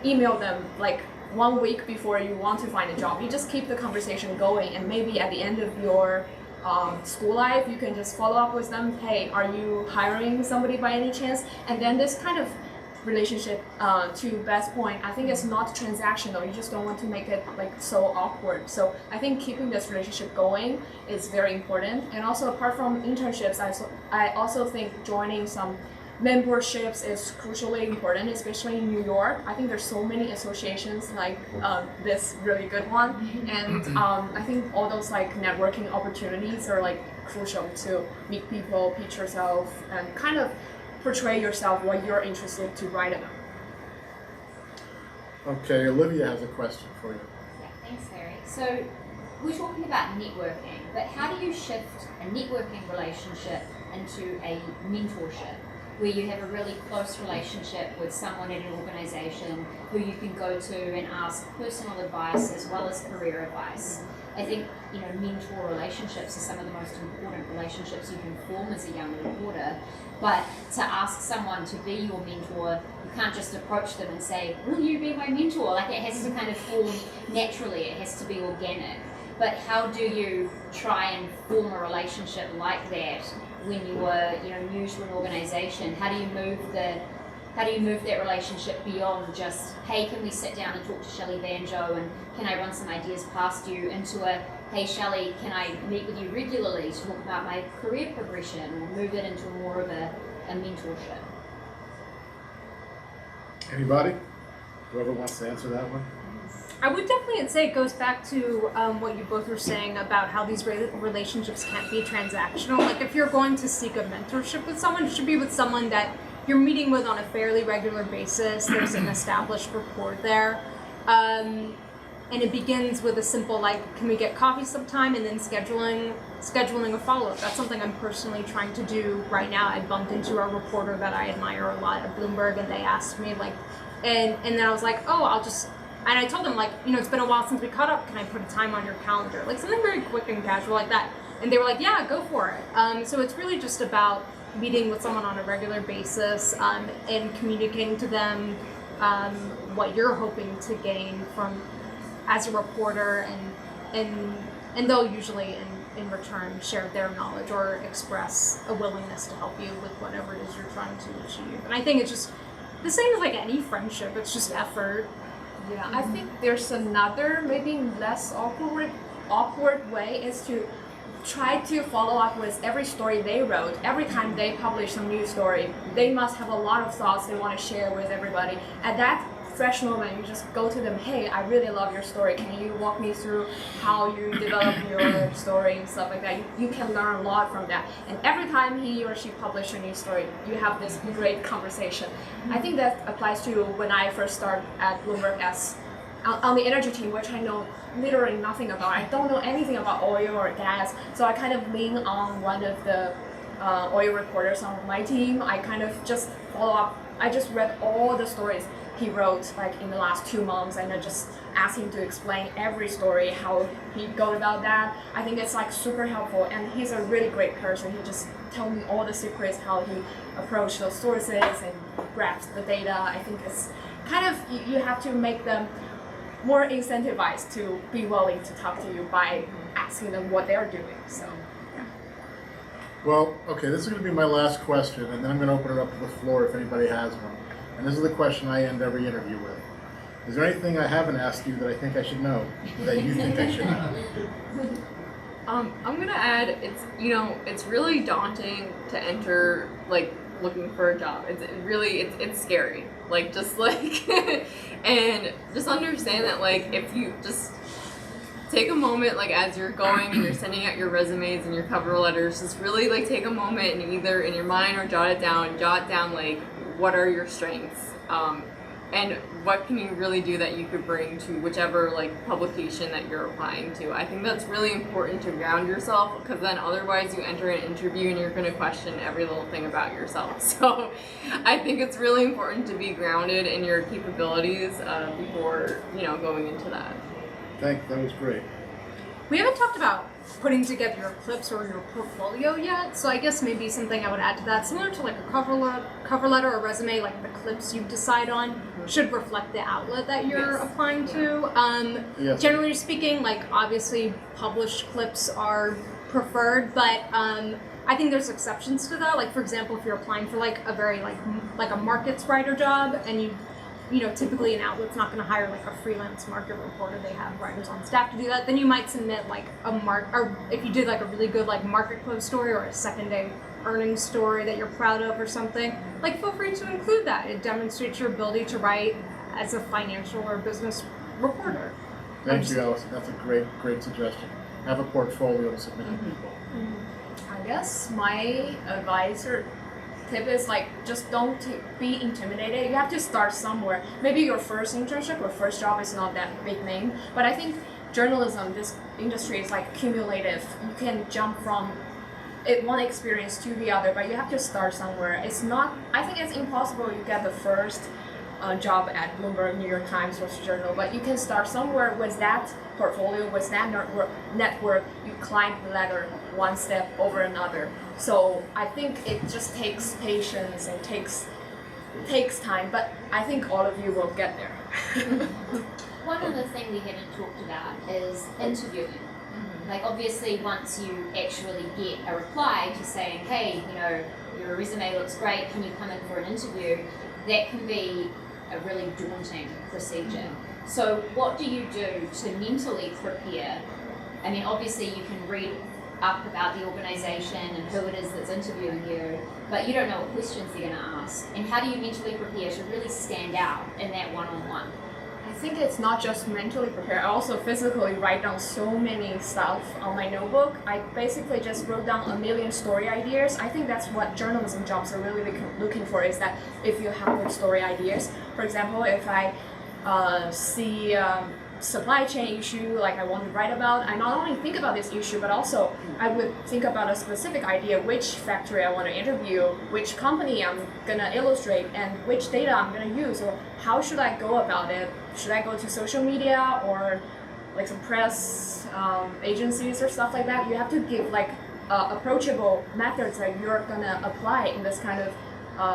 email them like 1 week before you want to find a job. You just keep the conversation going, and maybe at the end of your school life you can just follow up with them. Hey, are you hiring somebody by any chance? And then this kind of relationship, to Beth's point, I think it's not transactional. You just don't want to make it like so awkward. So I think keeping this relationship going is very important. And also apart from internships, I also think joining some memberships is crucially important, especially in New York. I think there's so many associations like this really good one, and I think all those like networking opportunities are like crucial to meet people, pitch yourself, and kind of portray yourself what you're interested to write about. Okay, Olivia has a question for you. Yeah, thanks, Larry. So we're talking about networking, but how do you shift a networking relationship into a mentorship, where you have a really close relationship with someone at an organization who you can go to and ask personal advice as well as career advice? I think, mentor relationships are some of the most important relationships you can form as a young reporter, but to ask someone to be your mentor, you can't just approach them and say, will you be my mentor? Like it has to kind of form naturally, it has to be organic. But how do you try and form a relationship like that when you are, new to an organization? How do you move that relationship beyond just, hey, can we sit down and talk to Shelley Banjo and can I run some ideas past you, into a, hey Shelley, can I meet with you regularly to talk about my career progression, or move it into more of a mentorship? Anybody? Whoever wants to answer that one? I would definitely say it goes back to what you both were saying about how these relationships can't be transactional. Like if you're going to seek a mentorship with someone, it should be with someone that you're meeting with on a fairly regular basis. There's an established rapport there. And it begins with a simple, like, can we get coffee sometime? And then scheduling a follow-up. That's something I'm personally trying to do right now. I bumped into a reporter that I admire a lot at Bloomberg, and they asked me, like, and then I was like, oh, and I told them, like, it's been a while since we caught up. Can I put a time on your calendar? Like something very quick and casual like that. And they were like, yeah, go for it. So it's really just about meeting with someone on a regular basis and communicating to them what you're hoping to gain from as a reporter, and they'll usually in return share their knowledge or express a willingness to help you with whatever it is you're trying to achieve. And I think it's just the same as like any friendship. It's just effort. Yeah, I think there's another maybe less awkward way is to try to follow up with every story they wrote. Every time they publish some new story, they must have a lot of thoughts they want to share with everybody. At that fresh moment, you just go to them, hey, I really love your story. Can you walk me through how you develop your story and stuff like that? You can learn a lot from that. And every time he or she publishes a new story, you have this great conversation. I think that applies to when I first started at Bloomberg as on the energy team, which I know literally nothing about. I don't know anything about oil or gas, so I kind of lean on one of the oil reporters on my team. I kind of just follow up. I just read all the stories he wrote like in the last 2 months, and I just asked him to explain every story, how he go about that. I think it's like super helpful, and he's a really great person. He just told me all the secrets, how he approached those sources and grabs the data. I think it's kind of, you have to make them more incentivized to be willing to talk to you by asking them what they're doing. So, yeah. Well, okay, this is going to be my last question, and then I'm going to open it up to the floor if anybody has one. And this is the question I end every interview with. Is there anything I haven't asked you that I think I should know, that you think I should know? I'm gonna add, it's really daunting to enter like looking for a job. It's scary. Like just like and just understand that like if you just take a moment like as you're going and you're sending out your resumes and your cover letters, just really like take a moment and either in your mind or jot down like what are your strengths and what can you really do that you could bring to whichever like publication that you're applying to. I think that's really important to ground yourself, because then otherwise you enter an interview and you're going to question every little thing about yourself. So I think it's really important to be grounded in your capabilities before going into that. That was great. We haven't talked about putting together your clips or your portfolio yet, so I guess maybe something I would add to that, similar to like a cover letter or resume, like the clips you decide on should reflect the outlet that you're applying to. Yes. Generally speaking, like obviously published clips are preferred, but I think there's exceptions to that. Like for example, if you're applying for like a very like a markets writer job, and typically an outlet's not going to hire like a freelance market reporter. They have writers on staff to do that. Then you might submit like or if you did like a really good like market close story or a second day earnings story that you're proud of or something, like feel free to include that. It demonstrates your ability to write as a financial or business reporter. Thank you, Allison. That's a great suggestion. Have a portfolio to submit to people. I guess my advice or tip is like just don't be intimidated. You have to start somewhere. Maybe your first internship or first job is not that big name, but I think journalism, this industry is like cumulative. You can jump from one experience to the other, but you have to start somewhere. I think it's impossible you get the first job at Bloomberg, New York Times, Wall Street Journal, but you can start somewhere with that portfolio, with that network. You climb the ladder one step over another. So I think it just takes patience and takes time, but I think all of you will get there. One other thing we haven't talked about is interviewing. Like obviously once you actually get a reply to saying, hey, your resume looks great, can you come in for an interview? That can be a really daunting procedure. So what do you do to mentally prepare? I mean, obviously you can read up about the organization and who it is that's interviewing you, but you don't know what questions they're going to ask. And how do you mentally prepare to really stand out in that one-on-one? I think it's not just mentally prepare. I also physically write down so many stuff on my notebook. I basically just wrote down 1 million story ideas. I think that's what journalism jobs are really looking for, is that if you have good story ideas. For example, if I see supply chain issue like I want to write about, I not only think about this issue, but also I would think about a specific idea, which factory I want to interview, which company I'm gonna illustrate, and which data I'm gonna use, or how should I go about it. Should I go to social media or like some press agencies or stuff like that? You have to give like approachable methods that you're gonna apply in this kind of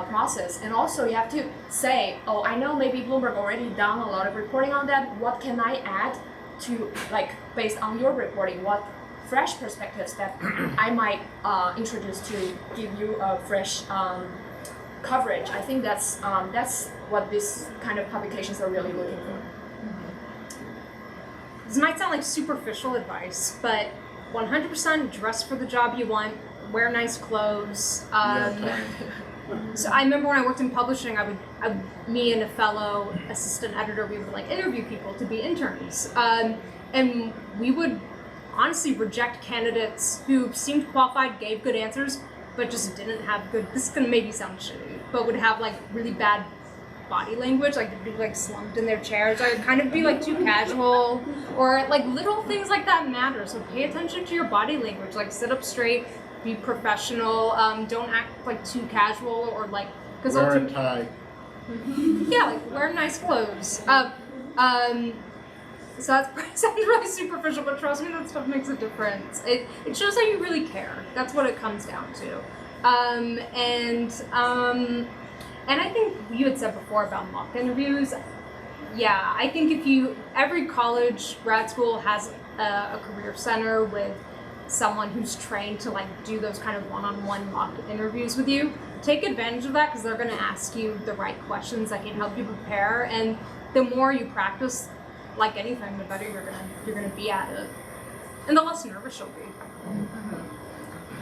process. And also you have to say, oh, I know maybe Bloomberg already done a lot of reporting on that. What can I add to, like, based on your reporting, what fresh perspectives that I might introduce to give you a fresh coverage. I think that's what this kind of publications are really looking for. This might sound like superficial advice, but 100% dress for the job you want, wear nice clothes. Yeah, So I remember when I worked in publishing, me and a fellow assistant editor, we would like interview people to be interns, and we would honestly reject candidates who seemed qualified, gave good answers, but just didn't have good. This is gonna maybe sound shitty, but would have like really bad body language, like they'd be like slumped in their chairs, or kind of be like too casual, or like little things like that matter. So pay attention to your body language, like sit up straight. Be professional. Don't act like too casual or like because wear a tie. Yeah, like wear nice clothes. So that sounds really superficial, but trust me, that stuff makes a difference. It shows that you really care. That's what it comes down to. And I think you had said before about mock interviews. Yeah, I think every college, grad school has a career center with someone who's trained to like do those kind of one-on-one mock interviews with you. Take advantage of that because they're going to ask you the right questions that can help you prepare, and the more you practice, like anything, the better you're gonna be at it, and the less nervous you'll be.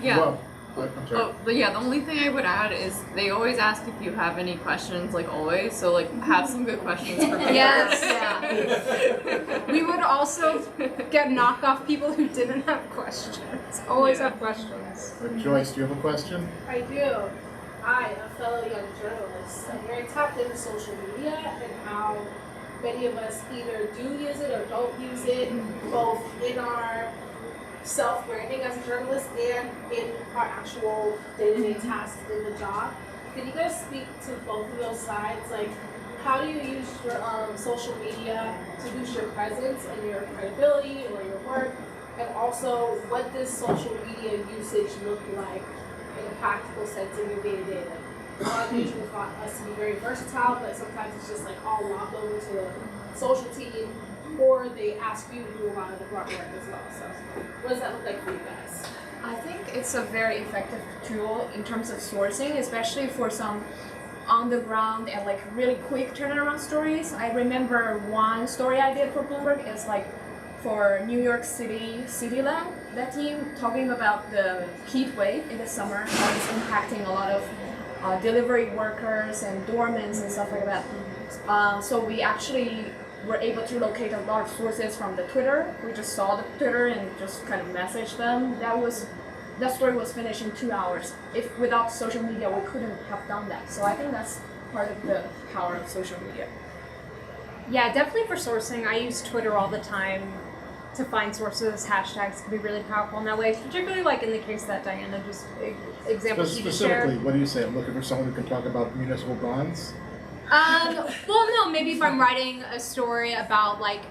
Yeah. Well, I'm sorry. But yeah, the only thing I would add is they always ask if you have any questions, like always. So like have some good questions for people. Yes. Yeah. We would also get knockoff people who didn't have questions. Always have questions. Joyce, do you have a question? I do. I, a fellow young journalist, I'm very tapped into social media and how many of us either do use it or don't use it, both in our self-branding as a journalist and in our actual day-to-day tasks in the job. Can you guys speak to both of those sides? Like, how do you use your social media to boost your presence and your credibility or your work? And also, what does social media usage look like in a practical sense in your day-to-day? Like, a lot of people thought us to be very versatile, but sometimes it's just like all lobbed over to the social team, or they ask you to do a lot of the grunt work as well. So, what does that look like for you guys? I think it's a very effective tool in terms of sourcing, especially for some on the ground and like really quick turnaround stories. I remember one story I did for Bloomberg is like for New York City Cityland, that team talking about the heat wave in the summer, how it's impacting a lot of delivery workers and doormen and stuff like that. So we actually were able to locate a lot of sources from the Twitter. We just saw the Twitter and just kind of messaged them. That story was finished in 2 hours. If without social media, we couldn't have done that. So I think that's part of the power of social media. Yeah, definitely for sourcing. I use Twitter all the time to find sources. Hashtags can be really powerful in that way, particularly like in the case that Diana just examples she just Specifically, shared. what do you say? I'm looking for someone who can talk about municipal bonds. Well, no, maybe if I'm writing a story about like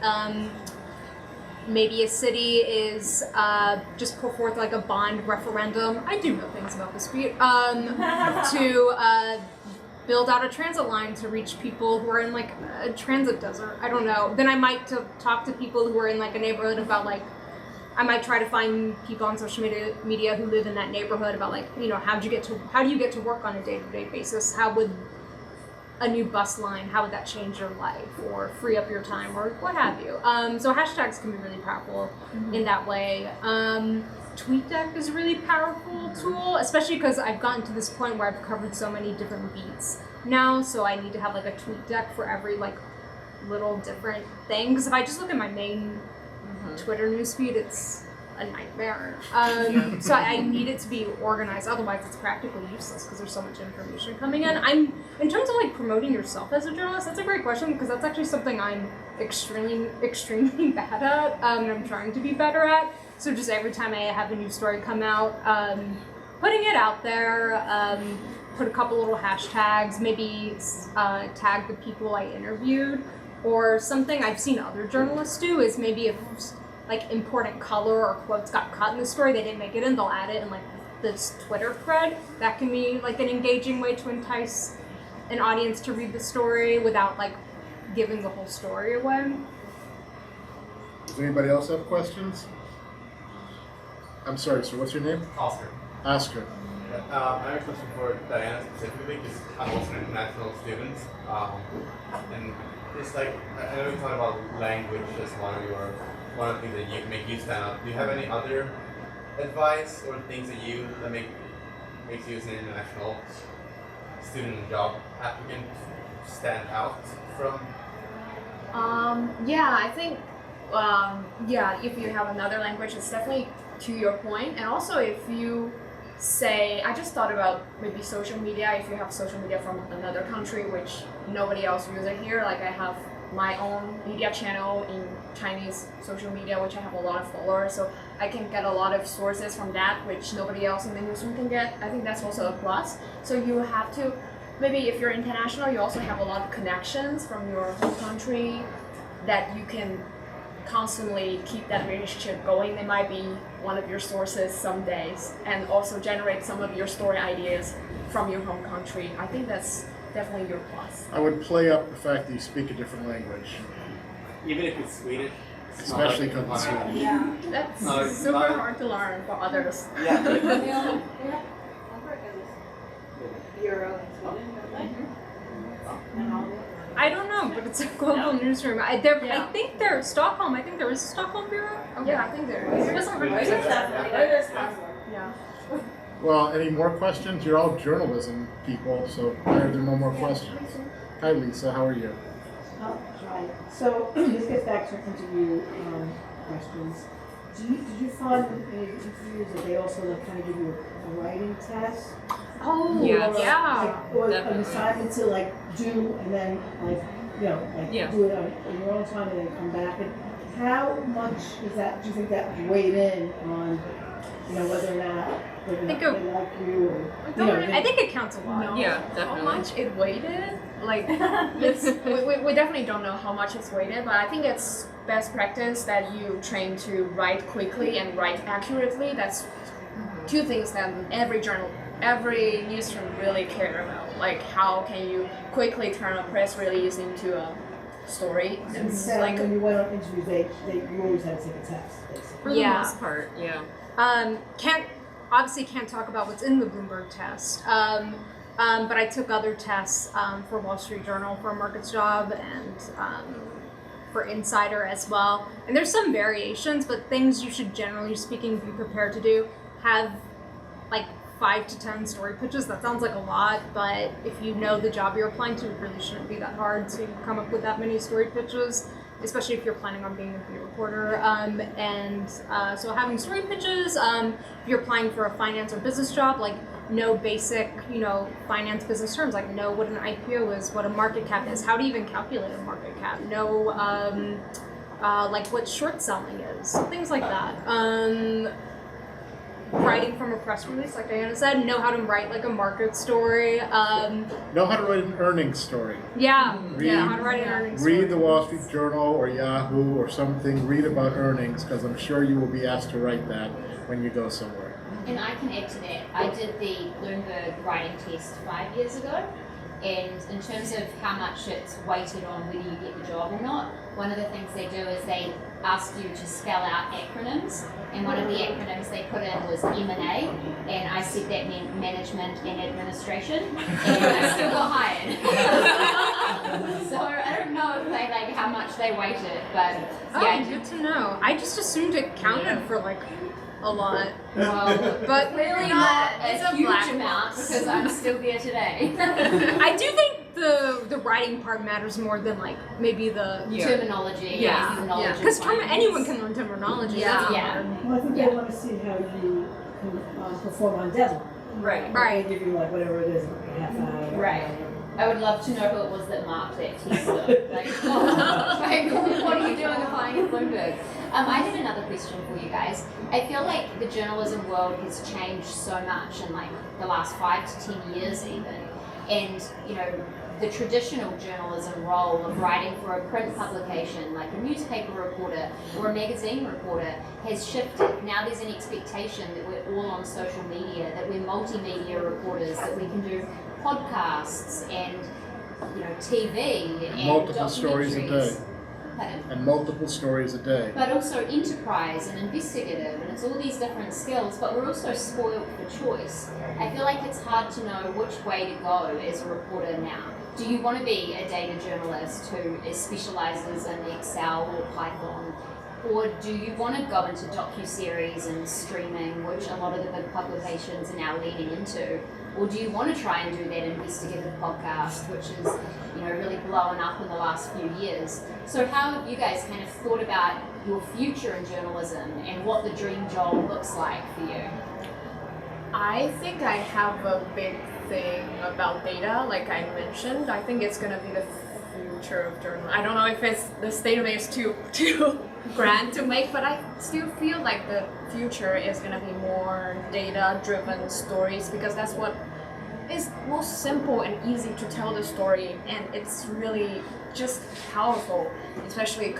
maybe a city is just put forth like a bond referendum. I do know things about this beat. To build out a transit line to reach people who are in like a transit desert. I don't know. Then I might talk to people who are in like a neighborhood about like, I might try to find people on social media who live in that neighborhood about like, you know, how do you get to work on a day-to-day basis? How would a new bus line, how would that change your life or free up your time or what have you? So hashtags can be really powerful in that way. TweetDeck is a really powerful tool, especially because I've gotten to this point where I've covered so many different beats now, so I need to have like a TweetDeck for every like little different thing. Because if I just look at my main Twitter newsfeed, it's a nightmare. So I need it to be organized, otherwise it's practically useless because there's so much information coming in. In terms of like promoting yourself as a journalist, that's a great question because that's actually something I'm extremely bad at, and I'm trying to be better at. So just every time I have a new story come out, putting it out there, put a couple little hashtags, maybe tag the people I interviewed, or something I've seen other journalists do is maybe if like important color or quotes got cut in the story, they didn't make it in, they'll add it in like this Twitter thread. That can be like an engaging way to entice an audience to read the story without like giving the whole story away. Does anybody else have questions? I'm sorry, sir. What's your name? Oscar. Oscar. I have a question for Diana specifically, because I'm also an international student. And it's like, I know you talked about language as one one of the things that you make you stand out. Do you have any other advice or things that makes you as an international student and job applicant stand out from? Yeah, I think if you have another language, it's definitely to your point. And also if you say, I just thought about maybe social media, if you have social media from another country which nobody else uses here, like I have my own media channel in Chinese social media, which I have a lot of followers, so I can get a lot of sources from that which nobody else in the newsroom can get. I think that's also a plus. So you have to, maybe if you're international, you also have a lot of connections from your home country that you can constantly keep that relationship going. They might be one of your sources some days, and also generate some of your story ideas from your home country. I think that's definitely your plus. I would play up the fact that you speak a different language, Even if it's Swedish? especially because it's Swedish. Yeah. That's No, super not- hard to learn for others. Yeah. Bureau in Sweden, don't they? And all the I don't know, but it's a global newsroom. I think they're Stockholm. I think there is a Stockholm bureau. Yeah, I think there is. It doesn't It really is definitely, it is possible. Yeah. Well, any more questions? You're all journalism people, so why are there no more questions? Hi, Lisa. How are you? Oh, hi. So this gets back to interview questions. Did you find in any interviews that they also like kind of give you a writing test? Oh, Yes. Or an Definitely. assignment to like do and then like Yeah. do it on your own time and then come back. And how much is that? Do you think that weighed in on whether or not they like you or I think it counts a lot. No. Yeah, How definitely. much it weighted? Like, we definitely don't know how much it's weighted, but I think it's best practice that you train to write quickly and write accurately. That's two things that every newsroom really care about. Like, how can you quickly turn a press release into a story? You It's said like, when you went on interviews, you always had to take a test, basically. For the Yeah. most part, yeah. Can't talk about what's in the Bloomberg test. But I took other tests for Wall Street Journal for a markets job and for Insider as well. And there's some variations, but things you should generally speaking be prepared to do. Have like 5 to 10 story pitches. That sounds like a lot, but if you know the job you're applying to, it really shouldn't be that hard to come up with that many story pitches, especially if you're planning on being a beat reporter. So having story pitches, if you're applying for a finance or business job, like know basic, finance business terms, like know what an IPO is, what a market cap is, how to even calculate a market cap, know like what short selling is, things like that. Writing from a press release, like Diana said, know how to write like a market story. Know how to write an earnings story. How to write an earnings story. Read the Wall Street Journal or Yahoo or something. Read about earnings, because I'm sure you will be asked to write that when you go somewhere. And I can add to that. I did the Bloomberg writing test 5 years ago, and in terms of how much it's weighted on whether you get the job or not, one of the things they do is they ask you to spell out acronyms, and one of the acronyms they put in was M&A, and I said that meant management and administration, and I still got hired. So I don't know if they how much they weighted, but yeah. Good to know. I just assumed it counted for like a lot. Well, But clearly not not a huge amount because I'm still there today. I do think the writing part matters more than like maybe the Terminology, yeah, the knowledge. because of finance. anyone can learn terminology. Yeah. That's Yeah. hard. Well, I think they want to see how you can perform on deadline. Right. Right. They give you like whatever it is, like a half hour. Right. I would love to know who it was that marked that test though. What are you doing applying at Bloomberg? I have another question for you guys. I feel like the journalism world has changed so much in like the last 5 to 10 years even. And, the traditional journalism role of writing for a print publication, like a newspaper reporter or a magazine reporter, has shifted. Now there's an expectation that we're all on social media, that we're multimedia reporters, that we can do podcasts and TV and Multiple stories a day. documentaries. Pardon? And multiple stories a day. But also enterprise and investigative, and it's all these different skills, but we're also spoiled for choice. I feel like it's hard to know which way to go as a reporter now. Do you want to be a data journalist who specializes in Excel or Python? Or do you want to go into docuseries and streaming, which a lot of the big publications are now leaning into? Or do you want to try and do that investigative podcast, which is, really blowing up in the last few years? So how have you guys kind of thought about your future in journalism and what the dream job looks like for you? I think I have a big thing about data, like I mentioned. I think it's going to be the future of journalism. I don't know if this database is too grand to make, but I still feel like the future is going to be more data-driven stories, because that's what is most simple and easy to tell the story, and it's really just powerful, especially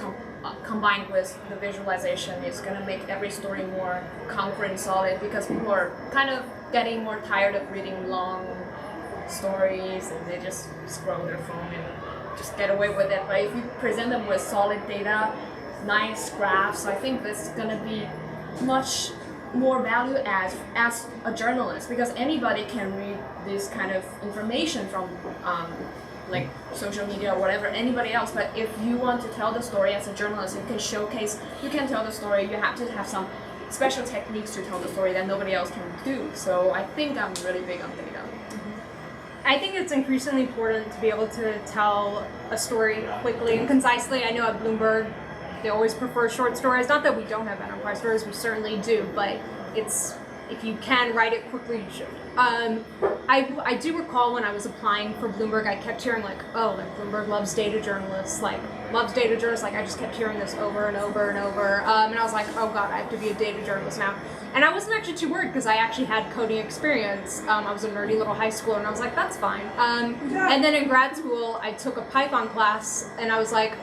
combined with the visualization. It's going to make every story more concrete and solid, because people are kind of getting more tired of reading long stories and they just scroll their phone and just get away with it. But if you present them with solid data, nice graphs, I think this is going to be much more value as a journalist, because anybody can read this kind of information from like social media or whatever, anybody else. But if you want to tell the story as a journalist, you can tell the story, you have to have some special techniques to tell the story that nobody else can do. So I think I'm really big on data. I think it's increasingly important to be able to tell a story quickly and concisely. I know at Bloomberg, they always prefer short stories. Not that we don't have enterprise stories, we certainly do, but if you can write it quickly, you should. I do recall when I was applying for Bloomberg, I kept hearing Bloomberg loves data journalists, I just kept hearing this over and over and over, and I was like, oh god, I have to be a data journalist now. And I wasn't actually too worried, because I actually had coding experience. I was a nerdy little high schooler, and I was like, that's fine. And then in grad school, I took a Python class, and I was like,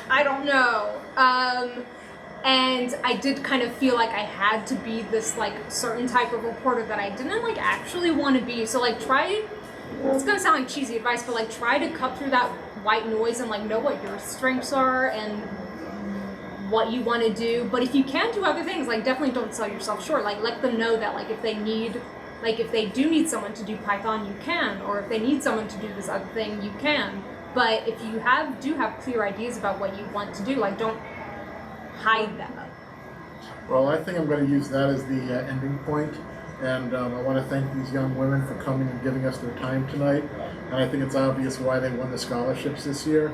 I don't know. And I did kind of feel like I had to be this certain type of reporter that I didn't actually want to be. So it's gonna sound like cheesy advice, but try to cut through that white noise and know what your strengths are and what you want to do. But if you can do other things, definitely don't sell yourself short. Let them know that if they do need someone to do Python, you can, or if they need someone to do this other thing, you can. But if you do have clear ideas about what you want to do, don't hide that. Well, I think I'm going to use that as the ending point, and I want to thank these young women for coming and giving us their time tonight, and I think it's obvious why they won the scholarships this year.